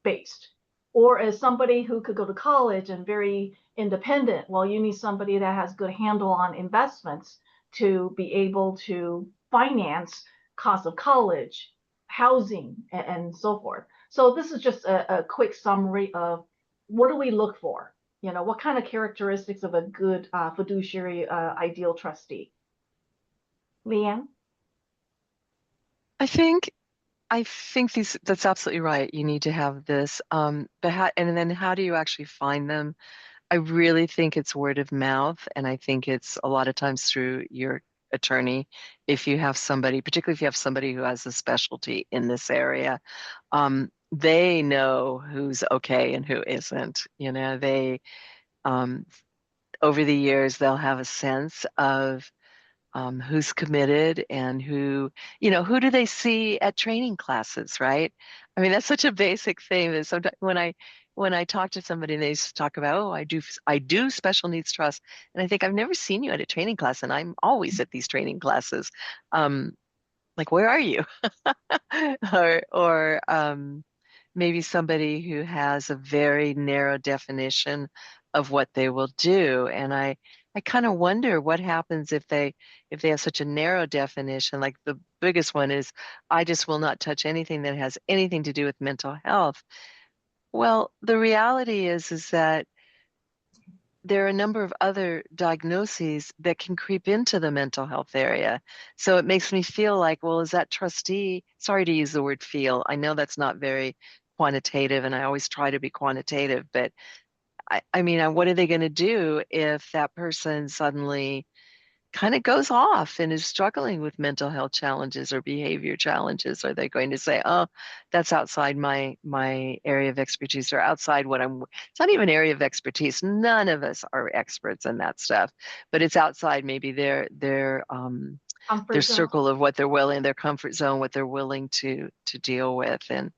based. Or as somebody who could go to college and very independent, well, you need somebody that has good handle on investments to be able to finance cost of college, housing, and so forth. So this is just a quick summary of what do we look for? What kind of characteristics of a good fiduciary ideal trustee? LeeAnn? I think that's absolutely right. You need to have this. But and then how do you actually find them? I really think it's word of mouth, and I think it's a lot of times through your attorney. If you have somebody, particularly if you have somebody who has a specialty in this area, they know who's okay and who isn't. They over the years they'll have a sense of who's committed and who do they see at training classes, right? I mean, that's such a basic thing that sometimes when I talk to somebody, they talk about, oh, I do special needs trust, and I think I've never seen you at a training class, and I'm always at these training classes. Like, where are you? or maybe somebody who has a very narrow definition of what they will do. And I kind of wonder what happens if they have such a narrow definition. Like the biggest one is, I just will not touch anything that has anything to do with mental health. Well, the reality is that there are a number of other diagnoses that can creep into the mental health area. So it makes me feel like, well, is that trustee, sorry to use the word feel, I know that's not very quantitative, and I always try to be quantitative, but I mean, what are they going to do if that person suddenly kind of goes off and is struggling with mental health challenges or behavior challenges? Are they going to say, oh, that's outside my area of expertise, or outside it's not even area of expertise. None of us are experts in that stuff, but it's outside maybe their Comfort zone. circle of what they're willing, their comfort zone, what they're willing to deal with. And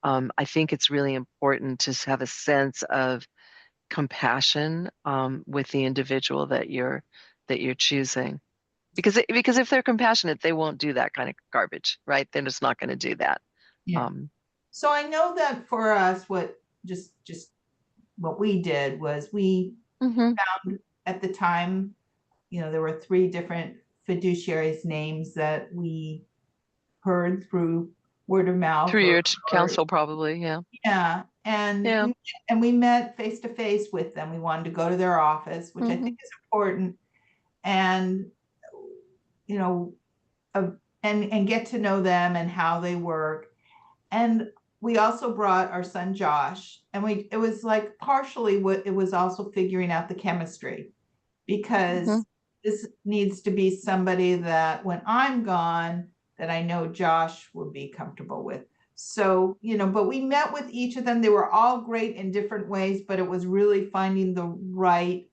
I think it's really important to have a sense of compassion with the individual that you're choosing, because if they're compassionate, they won't do that kind of garbage, right? They're just not going to do that. Yeah. So I know that for us, what just what we did was we Mhm. found at the time, there were 3 different fiduciaries names that we heard through word of mouth Through your or counsel, probably, yeah. yeah, Yeah. and we met face to face with them. We wanted to go to their office, which I think is important, and you know, and get to know them and how they work. And we also brought our son Josh, and it was like partially what it was also figuring out the chemistry, because this needs to be somebody that when I'm gone, that I know Josh would be comfortable with. So, but we met with each of them. They were all great in different ways, but it was really finding the right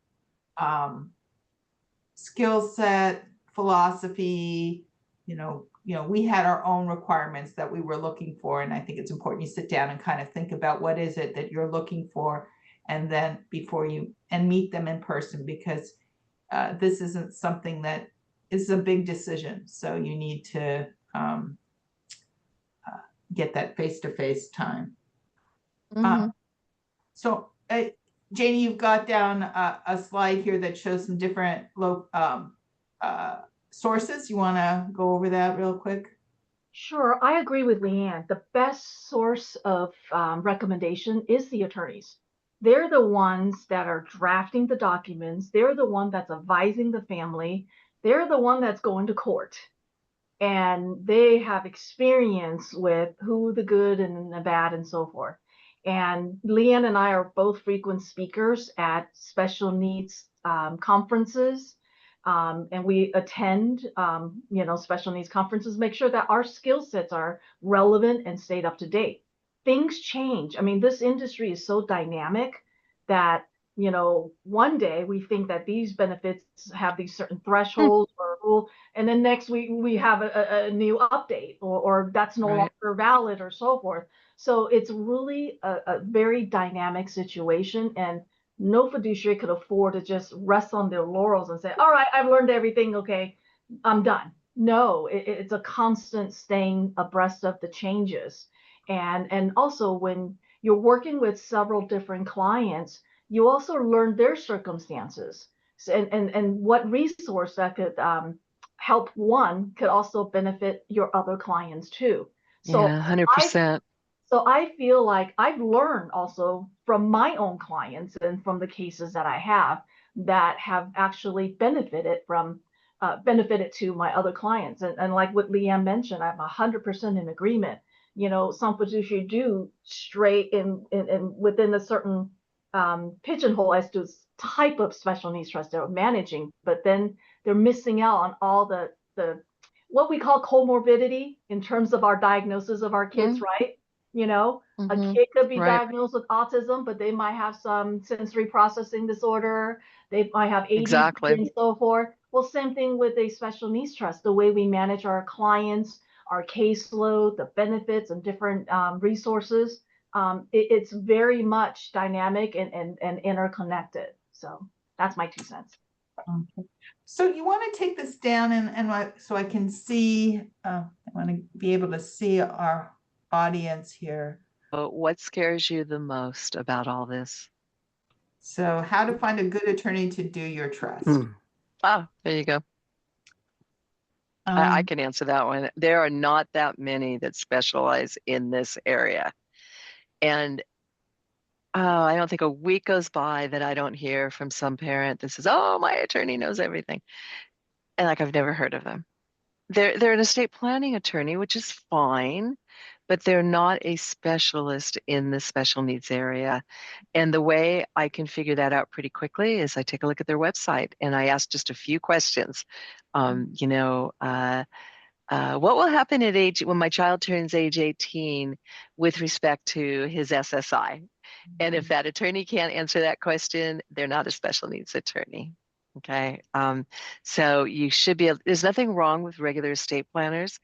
skill set, philosophy. We had our own requirements that we were looking for. And I think it's important you sit down and kind of think about what is it that you're looking for, and then and meet them in person, because this isn't something that is a big decision. So you need to get that face-to-face time. So Janie, you've got down a slide here that shows some different sources. You want to go over that real quick? Sure, I agree with LeeAnn. The best source of recommendation is the attorneys. They're the ones that are drafting the documents. They're the one that's advising the family. They're the one that's going to court. And they have experience with who the good and the bad and so forth. And LeeAnn and I are both frequent speakers at special needs conferences. And we attend, special needs conferences, make sure that our skill sets are relevant and stayed up to date. Things change. I mean, this industry is so dynamic that, one day we think that these benefits have these certain thresholds or rule, and then next week we have a new update, or that's no Right. longer valid, or so forth. So it's really a very dynamic situation, and no fiduciary could afford to just rest on their laurels and say, all right, I've learned everything, okay, I'm done. No, it's a constant staying abreast of the changes. And also when you're working with several different clients, you also learn their circumstances. And what resource that could help one could also benefit your other clients too. So Yeah, I 100%. so I feel like I've learned also from my own clients and from the cases that I have that have actually benefited to my other clients. And like what LeeAnn mentioned, I'm 100% in agreement. Some fiduciary do stray in within a certain pigeonhole as to type of special needs trust they're managing, but then they're missing out on all the what we call comorbidity in terms of our diagnosis of our kids, right? A Mm-hmm. kid could be Right. diagnosed with autism, but they might have some sensory processing disorder. They might have ADD Exactly. and so forth. Well, same thing with a special needs trust. The way we manage our clients, our caseload, the benefits, and different resources, it's very much dynamic and interconnected. So that's my 2 cents. Okay. So you want to take this down so I can see, I want to be able to see our audience here. But what scares you the most about all this? So how to find a good attorney to do your trust. Oh, there you go. I can answer that one. There are not that many that specialize in this area. And I don't think a week goes by that I don't hear from some parent that says, oh, my attorney knows everything. And like I've never heard of them. They're an estate planning attorney, which is fine, but they're not a specialist in the special needs area. And the way I can figure that out pretty quickly is I take a look at their website and I ask just a few questions. What will happen when my child turns age 18 with respect to his SSI? And if that attorney can't answer that question, they're not a special needs attorney. Okay. So you should be there's nothing wrong with regular estate planners,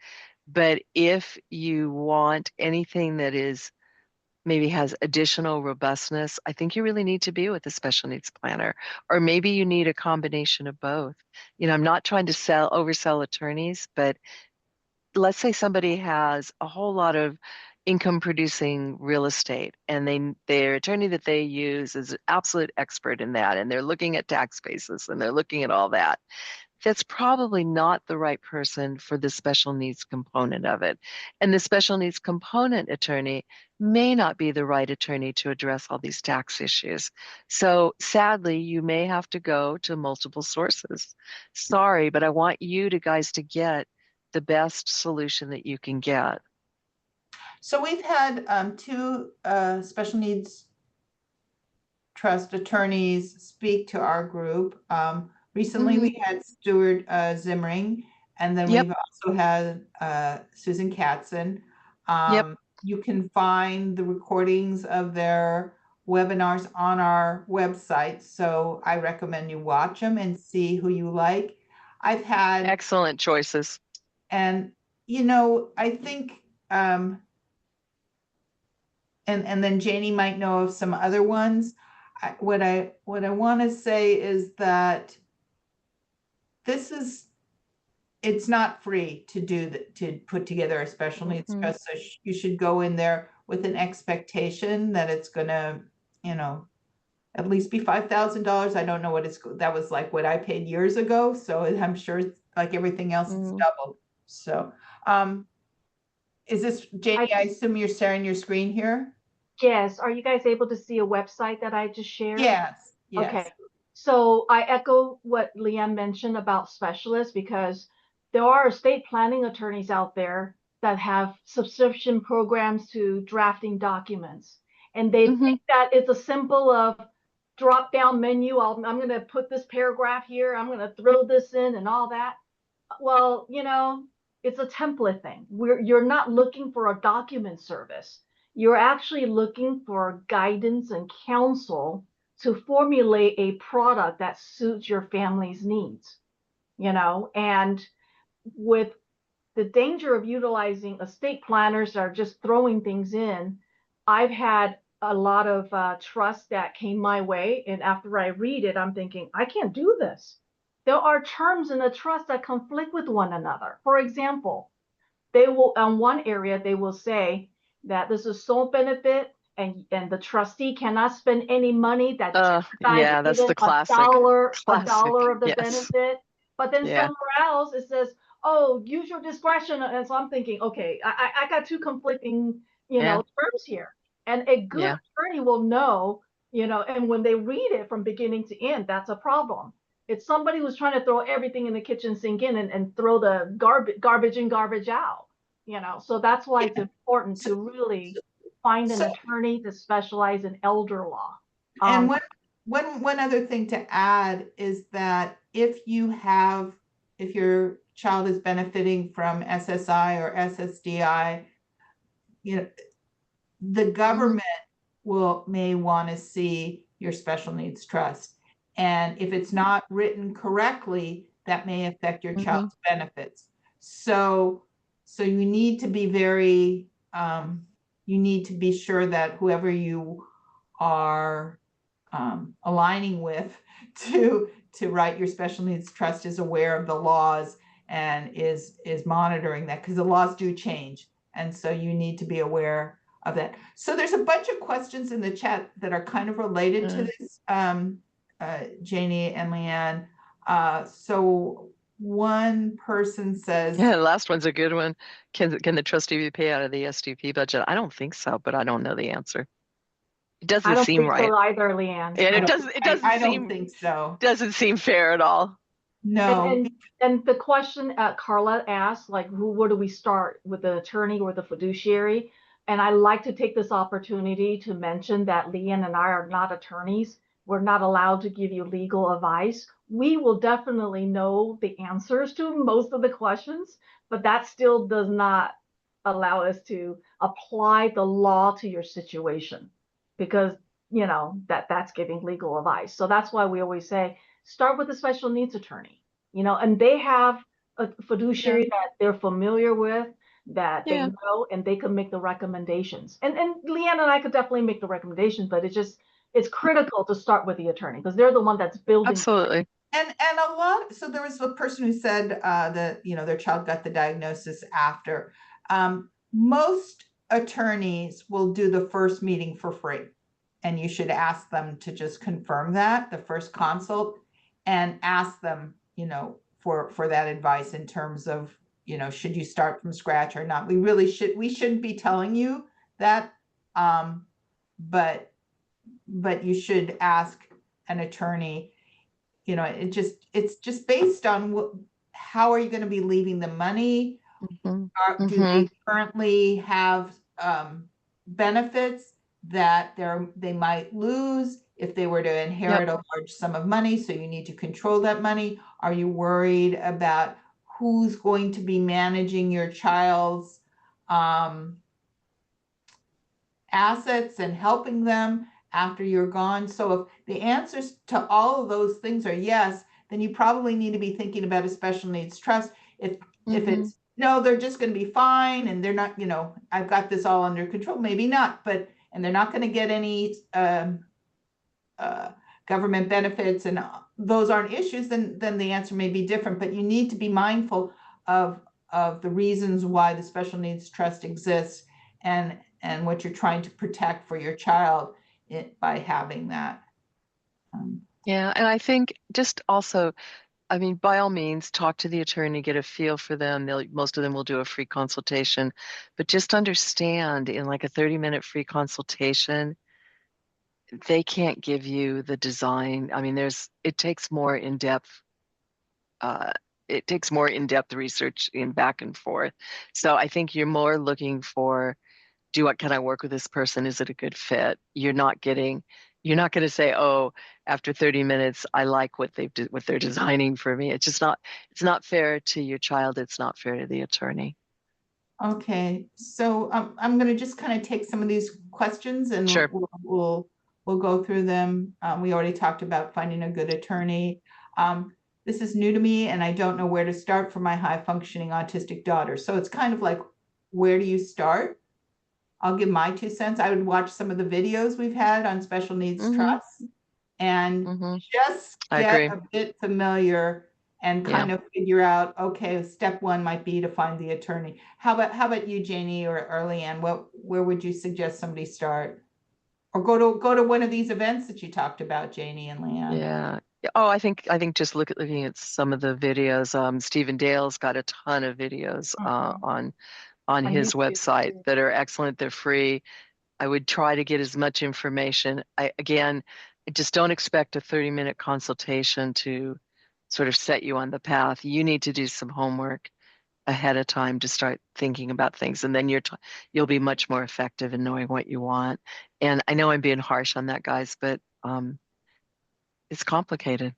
but if you want anything that is maybe has additional robustness, I think you really need to be with a special needs planner, or maybe you need a combination of both. I'm not trying to oversell attorneys, but let's say somebody has a whole lot of income producing real estate and their attorney that they use is an absolute expert in that, and they're looking at tax basis and they're looking at all that. That's probably not the right person for the special needs component of it. And the special needs component attorney may not be the right attorney to address all these tax issues. So sadly, you may have to go to multiple sources. Sorry, but I want you guys to get the best solution that you can get. So we've had two special needs trust attorneys speak to our group. Recently, we had Stuart Zimring, and then Yep. we've also had Susan Katzen. Yep. You can find the recordings of their webinars on our website, so I recommend you watch them and see who you like. I've had Excellent choices. And I think and then Janie might know of some other ones. What I want to say is that it's not free to put together a special needs trust. So you should go in there with an expectation that it's gonna, at least be $5,000. I don't know that was like what I paid years ago. So I'm sure it's like everything else it's doubled. So is this Janie? I assume you're sharing your screen here. Yes. Are you guys able to see a website that I just shared? Yes. Okay. So I echo what LeeAnn mentioned about specialists, because there are estate planning attorneys out there that have subscription programs to drafting documents. And they think that it's a simple of drop down menu. I'm going to put this paragraph here. I'm going to throw this in and all that. Well, it's a template thing. You're not looking for a document service. You're actually looking for guidance and counsel to formulate a product that suits your family's needs. and with the danger of utilizing estate planners that are just throwing things in, I've had a lot of trust that came my way. And after I read it, I'm thinking, I can't do this. There are terms in the trust that conflict with one another. For example, they will, on one area, they will say that this is sole benefit and the trustee cannot spend any money that jeopardizes Yeah, that's even the a classic. dollar of the Yes. benefit. But then Yeah. somewhere else it says, oh, use your discretion. And so I'm thinking, okay, I got two conflicting, Yeah. terms here. And a good Yeah. attorney will know, and when they read it from beginning to end, that's a problem. It's somebody who's trying to throw everything in the kitchen sink in and throw the garbage in, garbage out. So that's why it's important So, to really find an so attorney to specialize in elder law. and one other thing to add is that if your child is benefiting from SSI or SSDI, the government may want to see your special needs trust. And if it's not written correctly, that may affect your child's benefits. So you need to be you need to be sure that whoever you are aligning with to write your special needs trust is aware of the laws and is monitoring that, because the laws do change. And so you need to be aware of that. So there's a bunch of questions in the chat that are kind of related to this, Janie and LeeAnn. So one person says, Yeah, the last one's a good one. Can the trustee be paid out of the SDP budget? I don't think so, but I don't know the answer. It I doesn't don't seem think right. so either, LeeAnn. And I don't think so. Doesn't seem fair at all. No. And the question Carla asked, like, where do we start, with the attorney or the fiduciary? And I like to take this opportunity to mention that LeeAnn and I are not attorneys. We're not allowed to give you legal advice. We will definitely know the answers to most of the questions, but that still does not allow us to apply the law to your situation, because that's giving legal advice. So that's why we always say start with a special needs attorney, and they have a fiduciary that they're familiar with, that they know, and they can make the recommendations. And LeeAnn and I could definitely make the recommendations, but it's critical to start with the attorney, because they're the one that's building. Absolutely. And so there was a person who said that their child got the diagnosis after. Most attorneys will do the first meeting for free, and you should ask them to just confirm that, the first consult, and ask them for that advice in terms of should you start from scratch or not. We shouldn't be telling you that, but you should ask an attorney. It's just based on how are you going to be leaving the money? Do they currently have benefits that they might lose if they were to inherit a large sum of money? So you need to control that money. Are you worried about who's going to be managing your child's assets and helping them after you're gone? So if the answers to all of those things are yes, then you probably need to be thinking about a special needs trust. If it's no, they're just going to be fine and they're not, I've got this all under control, maybe not, and they're not going to get any government benefits and those aren't issues, then the answer may be different. But you need to be mindful of the reasons why the special needs trust exists and what you're trying to protect for your child by having that. Yeah, and I think just also, I mean, by all means, talk to the attorney, get a feel for them. Most of them will do a free consultation, but just understand, in like a 30-minute free consultation, they can't give you the design. I mean, it takes more in-depth research in back and forth. So I think you're more looking for, can I work with this person? Is it a good fit? You're not going to say, oh, after 30 minutes, I like what they're designing for me. It's not fair to your child. It's not fair to the attorney. Okay, so I'm going to just kind of take some of these questions and Sure. we'll go through them. We already talked about finding a good attorney. this is new to me and I don't know where to start for my high functioning autistic daughter. So it's kind of like, where do you start? I'll give my 2 cents. I would watch some of the videos we've had on special needs trusts and just I get agree. a bit familiar and kind of figure out, okay, step one might be to find the attorney. How about you, Janie or LeeAnn? Where would you suggest somebody start? Or go to one of these events that you talked about, Janie and LeeAnn. Yeah. Oh, I think just looking at some of the videos. Stephen Dale's got a ton of videos on On his YouTube. website that are excellent. They're free. I would try to get as much information. Again, just don't expect a 30-minute consultation to sort of set you on the path. You need to do some homework ahead of time to start thinking about things, and then you'll be much more effective in knowing what you want. And I know I'm being harsh on that, guys, but it's complicated.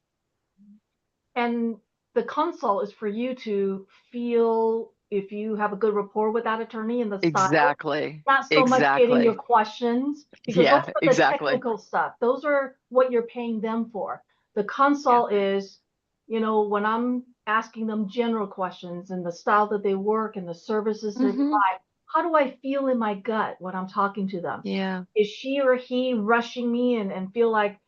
And the consult is for you to feel if you have a good rapport with that attorney and the style. Exactly. Not so much getting your Exactly. questions, because those Yeah, are the exactly. technical stuff. Those are what you're paying them for. The consult is, when I'm asking them general questions and the style that they work and the services they provide, how do I feel in my gut when I'm talking to them? Yeah. Is she or he rushing me and feel like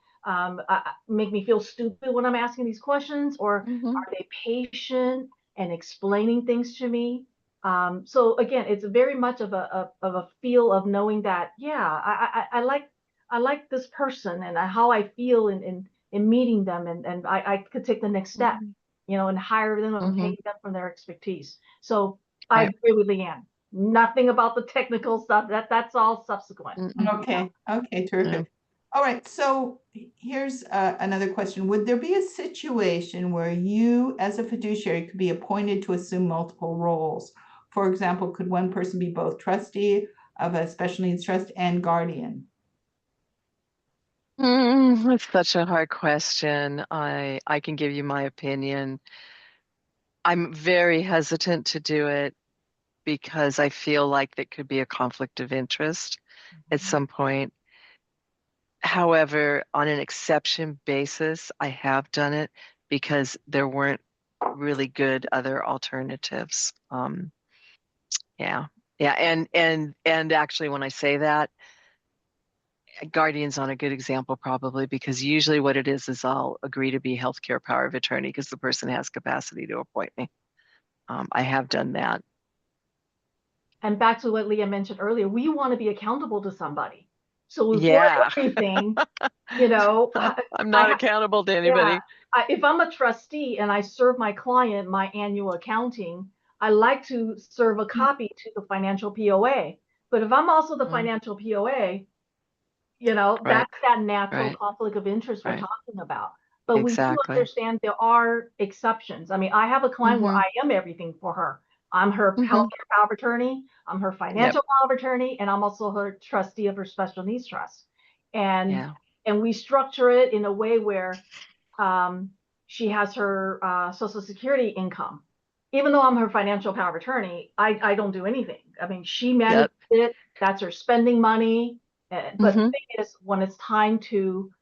make me feel stupid when I'm asking these questions, or are they patient and explaining things to me? So again, it's very much of a feel of knowing that, yeah, I like this person and how I feel in meeting them, and I could take the next step, and hire them and pay them for their expertise. So I agree with LeeAnn. Nothing about the technical stuff. That's all subsequent. Okay, terrific. All right, so here's another question. Would there be a situation where you, as a fiduciary, could be appointed to assume multiple roles? For example, could one person be both trustee of a special needs trust and guardian? That's such a hard question. I can give you my opinion. I'm very hesitant to do it because I feel like there could be a conflict of interest at some point. However, on an exception basis, I have done it because there weren't really good other alternatives. Yeah. Yeah, and actually when I say that, guardian's on a good example probably, because usually what it is I'll agree to be healthcare power of attorney because the person has capacity to appoint me. I have done that. And back to what LeeAnn mentioned earlier, we want to be accountable to somebody. So before Yeah. anything, I'm not accountable to anybody. If I'm a trustee and I serve my client my annual accounting, I like to serve a copy to the financial POA. But if I'm also the financial POA, that's that natural conflict of interest we're talking about. But we do understand there are exceptions. I mean, I have a client where I am everything for her. I'm her healthcare power of attorney, I'm her financial power of attorney, and I'm also her trustee of her special needs trust. And we structure it in a way where she has her Social Security income. Even though I'm her financial power of attorney, I don't do anything. I mean, she manages it. That's her spending money. But the thing is, when it's time to,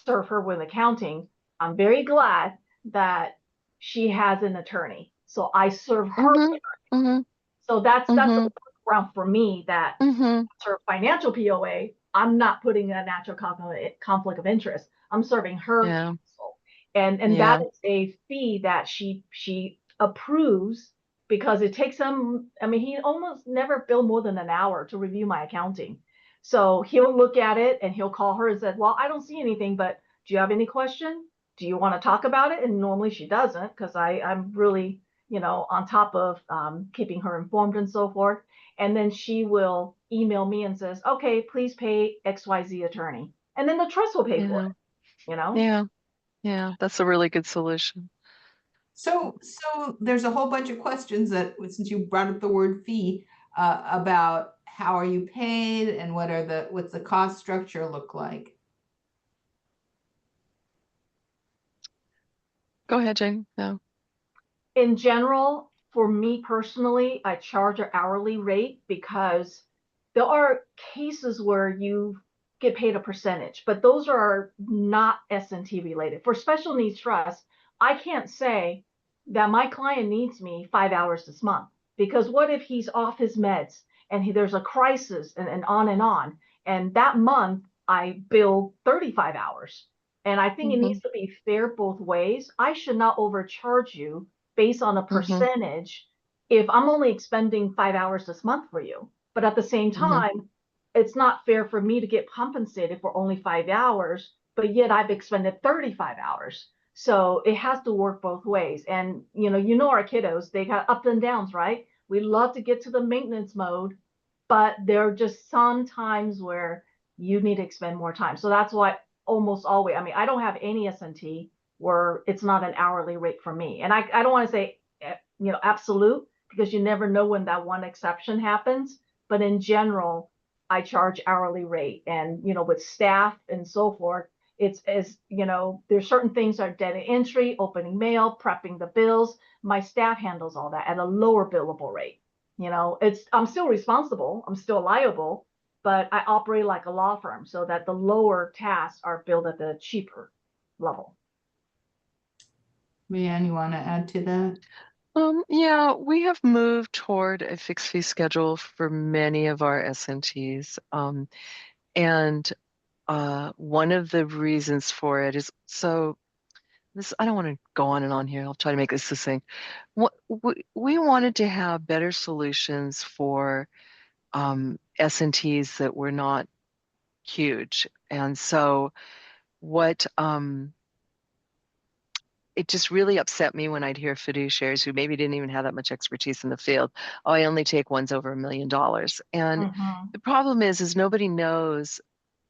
serve her with accounting, I'm very glad that she has an attorney. So I serve her. So that's a ground for me that her financial POA, I'm not putting a natural conflict of interest. I'm serving her counsel. And that is a fee that she approves, because it takes him, I mean, he almost never bill more than an hour to review my accounting. So he'll look at it and he'll call her and said, well, I don't see anything, but do you have any question? Do you want to talk about it? And normally she doesn't, because I'm really, on top of keeping her informed and so forth. And then she will email me and says, okay, please pay XYZ attorney. And then the trust will pay for it, Yeah, that's a really good solution. So there's a whole bunch of questions that, since you brought up the word fee, about how are you paid and what's the cost structure look like? Go ahead, Jane. No. In general, for me personally, I charge an hourly rate because there are cases where you get paid a percentage, but those are not S&T related. For special needs trust, I can't say that my client needs me 5 hours this month, because what if he's off his meds and there's a crisis, and on and on. And that month I bill 35 hours. And I think it Mm-hmm. needs to be fair both ways. I should not overcharge you based on a Mm-hmm. percentage if I'm only expending 5 hours this month for you. But at the same Mm-hmm. time, it's not fair for me to get compensated for only 5 hours, but yet I've expended 35 hours. So it has to work both ways. And our kiddos, they got ups and downs, right? We love to get to the maintenance mode, but there are just some times where you need to expend more time. So that's why almost always, I mean, I don't have any S&T where it's not an hourly rate for me. And I don't want to say, absolute, because you never know when that one exception happens. But in general, I charge hourly rate. And, with staff and so forth, it's as, there's certain things that are data entry, opening mail, prepping the bills. My staff handles all that at a lower billable rate. I'm still responsible, I'm still liable, but I operate like a law firm so that the lower tasks are billed at the cheaper level. LeeAnn, you want to add to that? Yeah, we have moved toward a fixed fee schedule for many of our SNTs. And one of the reasons for it is, so this, I don't want to go on and on here. I'll try to make this succinct. What we wanted to have better solutions for SNTs that were not huge. And so what it just really upset me when I'd hear fiduciaries who maybe didn't even have that much expertise in the field. Oh, I only take ones over $1 million. And Mm-hmm. the problem is nobody knows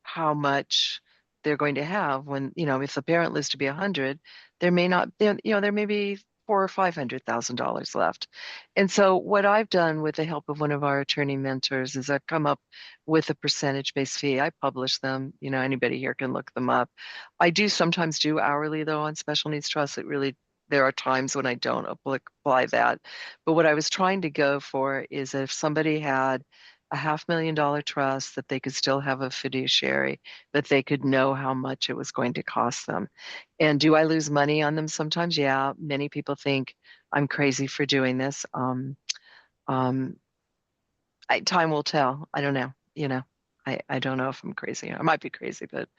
how much they're going to have when, if the parent lives to be 100, there may not, there may be four or $500,000 left. And so what I've done with the help of one of our attorney mentors is I've come up with a percentage-based fee. I publish them, anybody here can look them up. I do sometimes do hourly though on special needs trusts. There are times when I don't apply that. But what I was trying to go for is if somebody had a $500,000 trust, that they could still have a fiduciary, that they could know how much it was going to cost them. And do I lose money on them sometimes? Yeah, many people think I'm crazy for doing this. Um, time will tell. I don't know. I don't know if I'm crazy. I might be crazy, but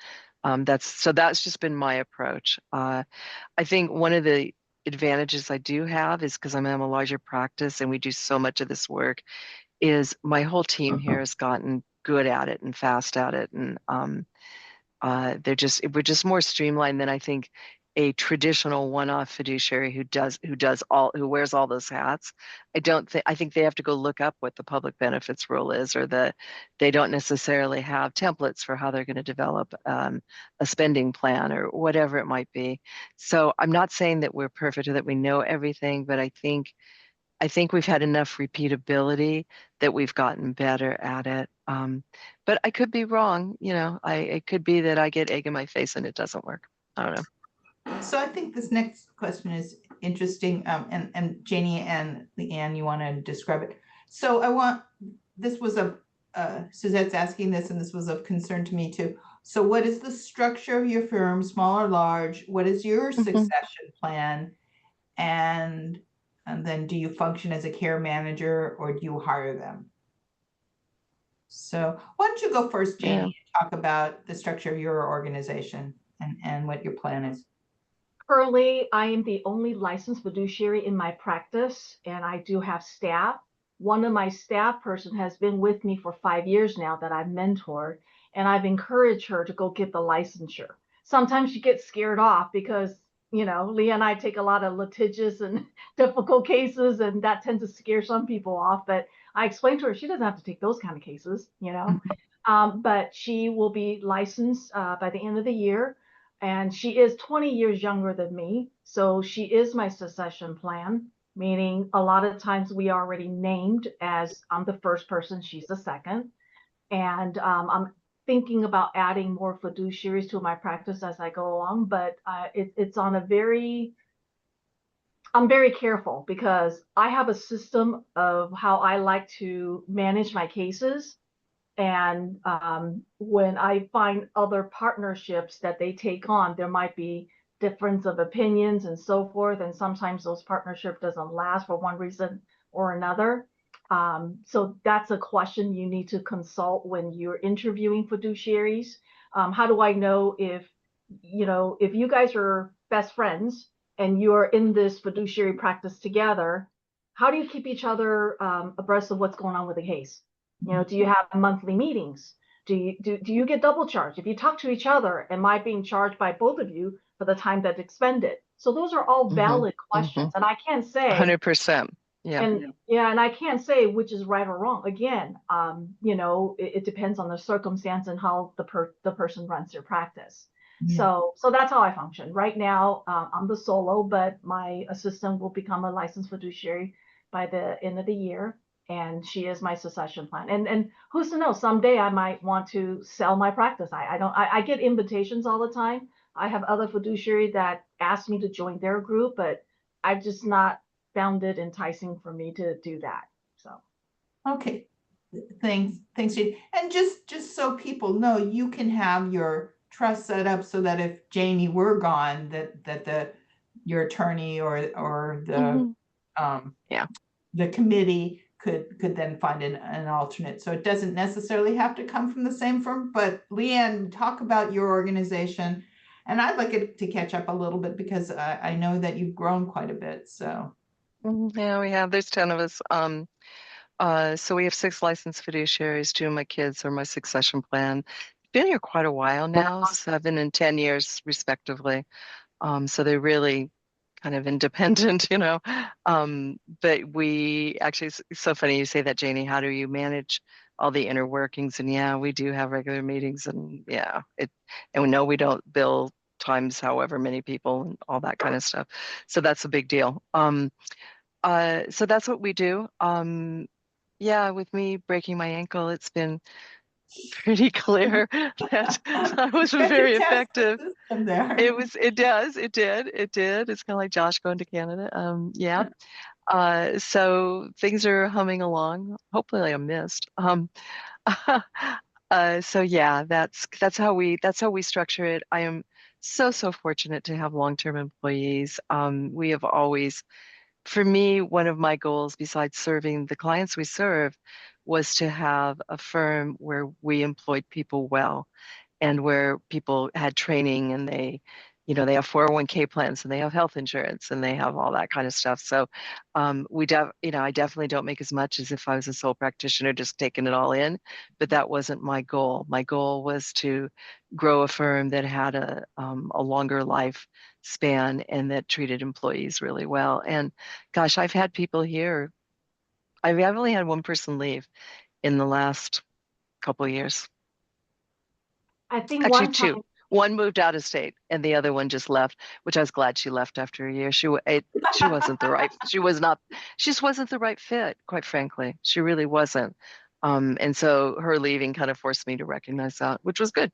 that's just been my approach. I think one of the advantages I do have is because I'm a larger practice and we do so much of this work, is my whole team here has gotten good at it and fast at it, and we're just more streamlined than I think a traditional one-off fiduciary who wears all those hats. I think they have to go look up what the public benefits rule is, or they don't necessarily have templates for how they're going to develop a spending plan or whatever it might be. So I'm not saying that we're perfect or that we know everything, but I think we've had enough repeatability that we've gotten better at it. But I could be wrong. It could be that I get egg in my face and it doesn't work. I don't know. So I think this next question is interesting. And Janie and LeeAnn, you want to describe it? So this was Suzette's asking this, and this was of concern to me too. So what is the structure of your firm, small or large? What is your succession plan? And then do you function as a care manager or do you hire them? So why don't you go first, Janie, Yeah. and talk about the structure of your organization and what your plan is. Currently, I am the only licensed fiduciary in my practice, and I do have staff. One of my staff person has been with me for 5 years now that I've mentored, and I've encouraged her to go get the licensure. Sometimes she gets scared off because, Leah and I take a lot of litigious and difficult cases, and that tends to scare some people off. But I explained to her she doesn't have to take those kind of cases. But she will be licensed by the end of the year. And she is 20 years younger than me. So she is my succession plan, meaning a lot of times we are already named as I'm the first person, she's the second. And I'm thinking about adding more fiduciaries to my practice as I go along, but it's on I'm very careful because I have a system of how I like to manage my cases. And when I find other partnerships that they take on, there might be difference of opinions and so forth. And sometimes those partnership doesn't last for one reason or another. So that's a question you need to consult when you're interviewing fiduciaries. How do I know if, if you guys are best friends and you're in this fiduciary practice together, how do you keep each other abreast of what's going on with the case? Do you have monthly meetings? Do you get double charged? If you talk to each other, am I being charged by both of you for the time that's expended? So those are all valid questions. And I can't say 100%. Yeah. And I can't say which is right or wrong. Again, it depends on the circumstance and how the person runs their practice. Yeah. So that's how I function. Right now, I'm the solo, but my assistant will become a licensed fiduciary by the end of the year. And she is my succession plan. And who's to know, someday I might want to sell my practice. I get invitations all the time. I have other fiduciary that ask me to join their group, but I've just not found it enticing for me to do that. So Okay. Thanks, Jane. And just so people know, you can have your trust set up so that if Janie were gone, that your attorney or the the committee could then find an alternate. So it doesn't necessarily have to come from the same firm. But LeeAnn, talk about your organization. And I'd like it to catch up a little bit because I know that you've grown quite a bit. So yeah, we have. There's 10 of us. So we have 6 licensed fiduciaries. 2 of my kids are my succession plan. Been here quite a while now, 7 and 10 years respectively. So they're really kind of independent, but we actually, it's so funny you say that, Janie. How do you manage all the inner workings? And yeah, we do have regular meetings, and and we know we don't bill times however many people and all that kind of stuff. So that's a big deal. So that's what we do. Yeah, with me breaking my ankle, it's been pretty clear that I wasn't very effective. It did. It's kind of like Josh going to Canada. Yeah. So things are humming along. Hopefully I'm missed. So yeah, that's how we structure it. I am so fortunate to have long-term employees. We have always, for me, one of my goals besides serving the clients we serve was to have a firm where we employed people well and where people had training and they have 401k plans and they have health insurance and they have all that kind of stuff. So I definitely don't make as much as if I was a sole practitioner just taking it all in, but that wasn't my goal. My goal was to grow a firm that had a longer life span and that treated employees really well. And gosh, I've had people here. I've only had one person leave in the last couple of years. I think Actually, one 2. time, One moved out of state, and the other one just left, which I was glad she left after a year. She wasn't the right. She just wasn't the right fit, quite frankly. She really wasn't. And so her leaving kind of forced me to recognize that, which was good.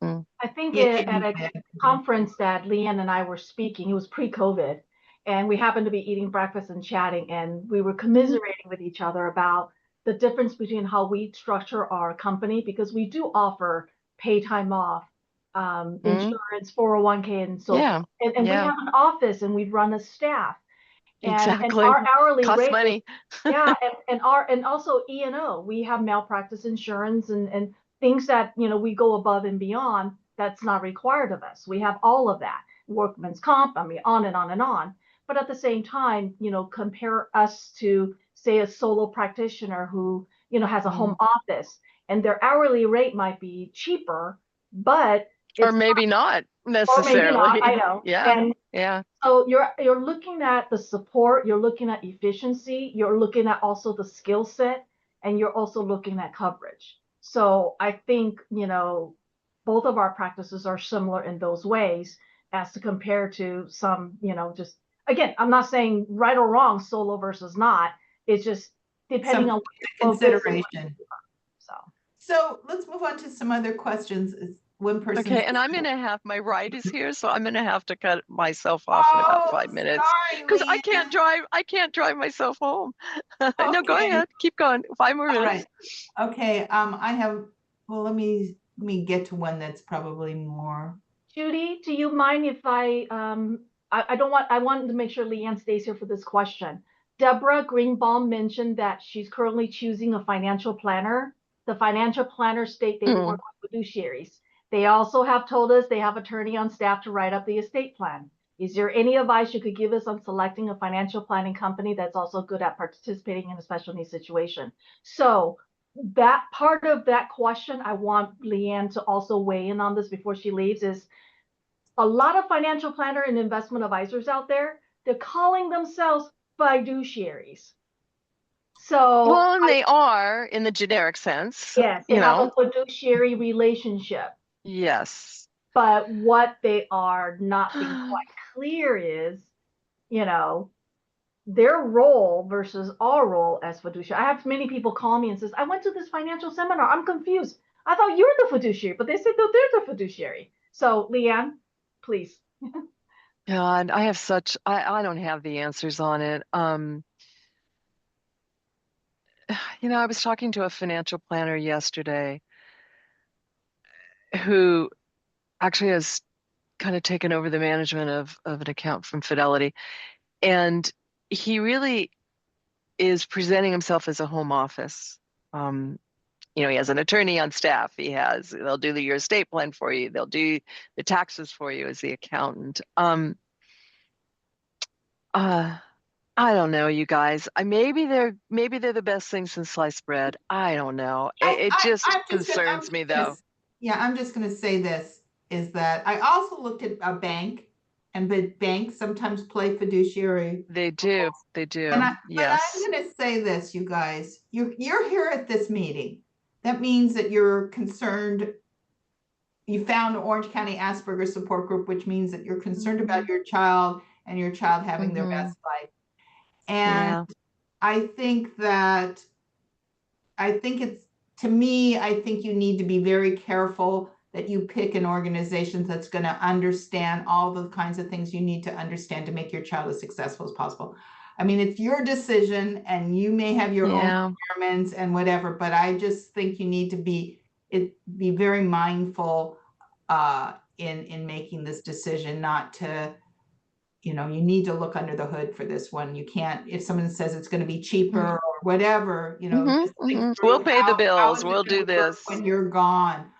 I think at a conference that LeeAnn and I were speaking, it was pre-COVID, and we happened to be eating breakfast and chatting, and we were commiserating with each other about the difference between how we structure our company, because we do offer pay time off, insurance, 401k, and so forth. And we have an office and we run a staff. And our hourly costs rate money. And also E&O, we have malpractice insurance and things that we go above and beyond that's not required of us. We have all of that, workman's comp, I mean, on and on and on. But at the same time, compare us to, say, a solo practitioner who has a home office, and their hourly rate might be cheaper, but or maybe not necessarily. Or maybe not, I know. Yeah. So you're looking at the support, you're looking at efficiency, you're looking at also the skill set, and you're also looking at coverage. So I think, both of our practices are similar in those ways as to compare to some, just, again, I'm not saying right or wrong, solo versus not. It's just depending on consideration. So let's move on to some other questions. One person. Okay, and I'm gonna have, my ride is here, so I'm gonna have to cut myself off in about 5 minutes because I can't drive myself home. No, go ahead, keep going. 5 more minutes. Right. Okay. Let me get to one that's probably more Judy, do you mind if I wanted to make sure LeeAnn stays here for this question. Deborah Greenbaum mentioned that she's currently choosing a financial planner. The financial planners state they will work with fiduciaries. They also have told us they have attorney on staff to write up the estate plan. Is there any advice you could give us on selecting a financial planning company that's also good at participating in a special needs situation? So that part of that question, I want LeeAnn to also weigh in on this before she leaves, is a lot of financial planner and investment advisors out there, they're calling themselves fiduciaries. So Well, and they are in the generic sense, yes, they have a fiduciary relationship. Yes. But what they are not being quite clear is, their role versus our role as fiduciary. I have many people call me and says, I went to this financial seminar. I'm confused. I thought you're the fiduciary, but they said, no, they're the fiduciary. So LeeAnn, please. God, I don't have the answers on it. I was talking to a financial planner yesterday who actually has kind of taken over the management of an account from Fidelity. And he really is presenting himself as a home office. He has an attorney on staff. They'll do your estate plan for you. They'll do the taxes for you as the accountant. I don't know, you guys. Maybe they're the best thing since sliced bread. I don't know. It just concerns me though. Yeah, I'm just going to say this is that I also looked at a bank, and the banks sometimes play fiduciary. They do. They do. But I'm going to say this, you guys. You're here at this meeting. That means that you're concerned. You found Orange County Asperger support group, which means that you're concerned about your child and your child having their best life. And I think to me, I think you need to be very careful that you pick an organization that's going to understand all the kinds of things you need to understand to make your child as successful as possible. I mean, it's your decision and you may have your own requirements and whatever, but I just think you need to be very mindful in making this decision, not to, you need to look under the hood for this one. You can't, if someone says it's going to be cheaper or whatever, just think through we'll pay the bills. We'll do this when you're gone.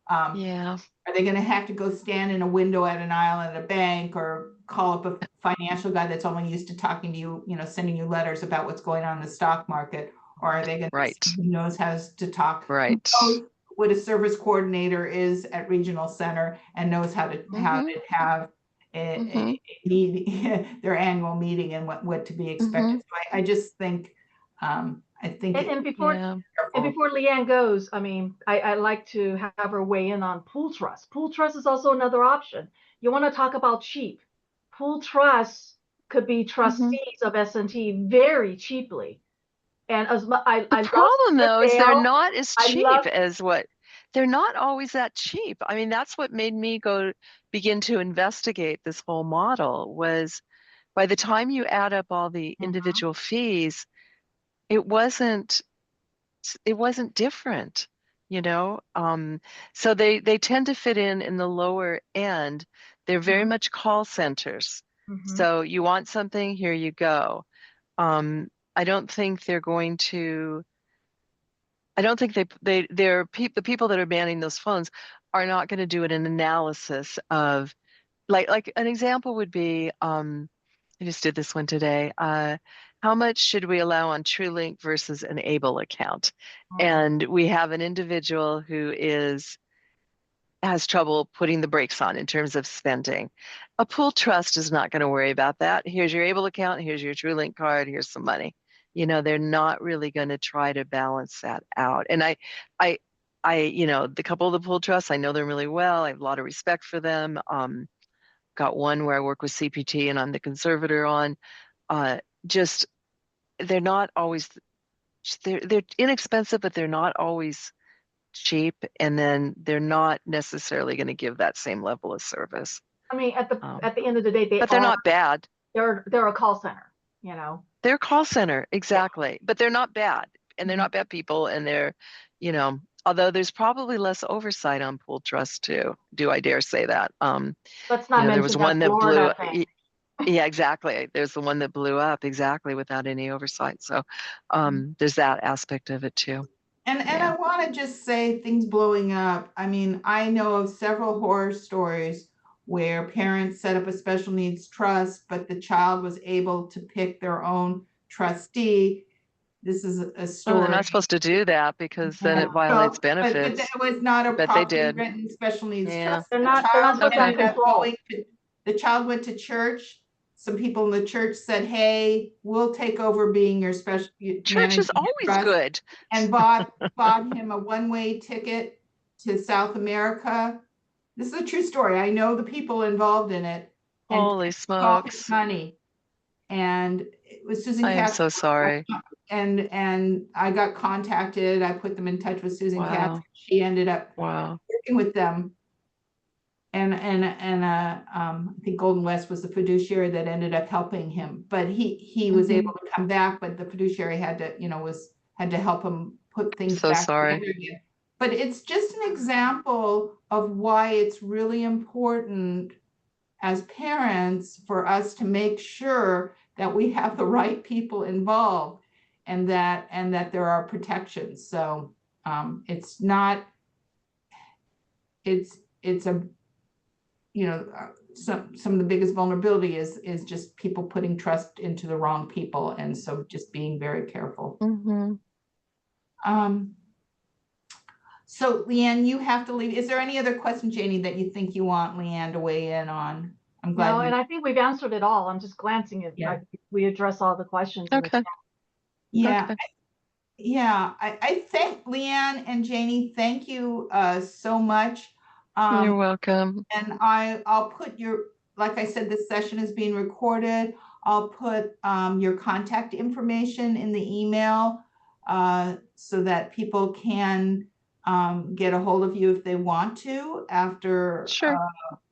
Are Yeah. they going to have to go stand in a window at an aisle at a bank or call up a financial guy that's only used to talking to you, sending you letters about what's going on in the stock market? Or are they going to see who knows how to talk? Right. Who knows what a service coordinator is at regional center and knows how to have their annual meeting and what to be expected. So I just think and before LeeAnn goes, I mean, I like to have her weigh in on pool trust. Pool trust is also another option. You want to talk about cheap. Pool trusts could be trustees of S&T very cheaply. And the problem though is they're not as cheap as what they're not always that cheap. I mean, that's what made me begin to investigate this whole model. Was by the time you add up all the individual fees, it wasn't different, so they tend to fit in the lower end. They're very much call centers. So you want something, here you go. I don't think they're going to. I don't think the people that are manning those phones are not going to do an analysis of, like an example would be, I just did this one today. How much should we allow on TrueLink versus an ABLE account? And we have an individual who has trouble putting the brakes on in terms of spending. A pool trust is not going to worry about that. Here's your ABLE account, here's your TrueLink card, here's some money. They're not really going to try to balance that out. And the couple of the pool trusts, I know them really well. I have a lot of respect for them. Got one where I work with CPT and I'm the conservator on. They're not always, they're inexpensive, but they're not always cheap, and then they're not necessarily going to give that same level of service. I mean, at the end of the day, they're not bad. They're a call center, They're a call center, exactly, but they're not bad, and they're not bad people, and they're, Although there's probably less oversight on pooled trust too. Do I dare say that? Let's not There was mention one that that blew. Florida thing. Yeah, exactly. There's the one that blew up exactly without any oversight. So there's that aspect of it too. And I want to just say things blowing up. I mean, I know of several horror stories where parents set up a special needs trust, but the child was able to pick their own trustee. This is a Oh, they're story. not supposed to do that because then it violates But benefits. it was not a But they properly did. written special needs Yeah. trust. They're not supposed to have control. The child went to church. Some people in the church said, "Hey, we'll take over being your special." Church is always good. And bought him a one-way ticket to South America. This is a true story. I know the people involved in it. And Holy all smokes. his money. And it was Susan I am Katz. so sorry. And I got contacted. I put them in touch with Susan Katz. Wow. She ended up Wow. working with them. And I think Golden West was the fiduciary that ended up helping him. But he was able to come back, but the fiduciary had to, had to help him put things So back sorry. together again. But it's just an example of why it's really important as parents for us to make sure that we have the right people involved and that there are protections. So it's not, it's a, some of the biggest vulnerability is just people putting trust into the wrong people. And so just being very careful. So LeeAnn, you have to leave. Is there any other question, Janie, that you think you want LeeAnn to weigh in on? I'm glad. No, and I think we've answered it all. I'm just glancing at we address all the questions. Okay. Yeah. Okay. I thank LeeAnn and Janie. Thank you so much. You're welcome. And I'll put like I said, this session is being recorded. I'll put your contact information in the email so that people can get a hold of you if they want to after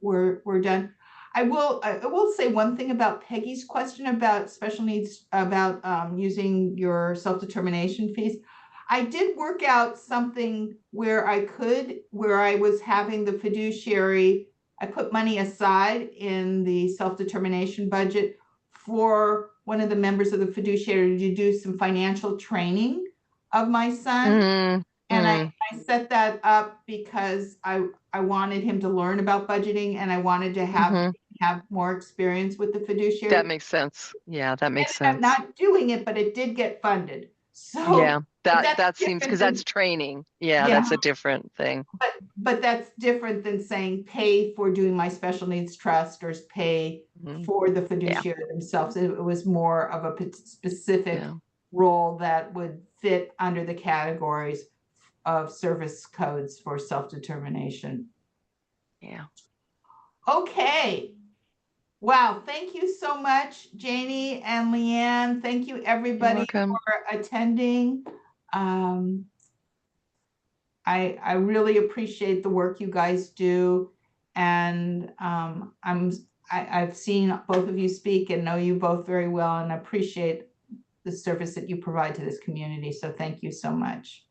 we're done. I will say one thing about Peggy's question about special needs, about using your self-determination fees. I did work out something where I was having the fiduciary, I put money aside in the self-determination budget for one of the members of the fiduciary to do some financial training of my son. And I set that up because I wanted him to learn about budgeting and I wanted to have more experience with the fiduciary. That makes sense. Yeah, that makes sense. I'm not doing it, but it did get funded. So yeah, that seems, because that's training. Yeah, that's a different thing. But that's different than saying pay for doing my special needs trust or pay for the fiduciary themselves. It was more of a specific role that would fit under the categories of service codes for self-determination. Yeah. Okay. Wow. Thank you so much, Janie and LeeAnn. Thank you, everybody, for attending. I really appreciate the work you guys do. And I've seen both of you speak and know you both very well and appreciate the service that you provide to this community. So thank you so much.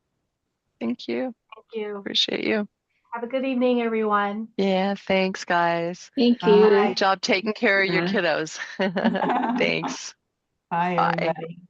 Thank you. Thank you. Appreciate you. Have a good evening, everyone. Yeah, thanks, guys. Thank you. Good job taking care of your kiddos. Thanks. Bye, everybody.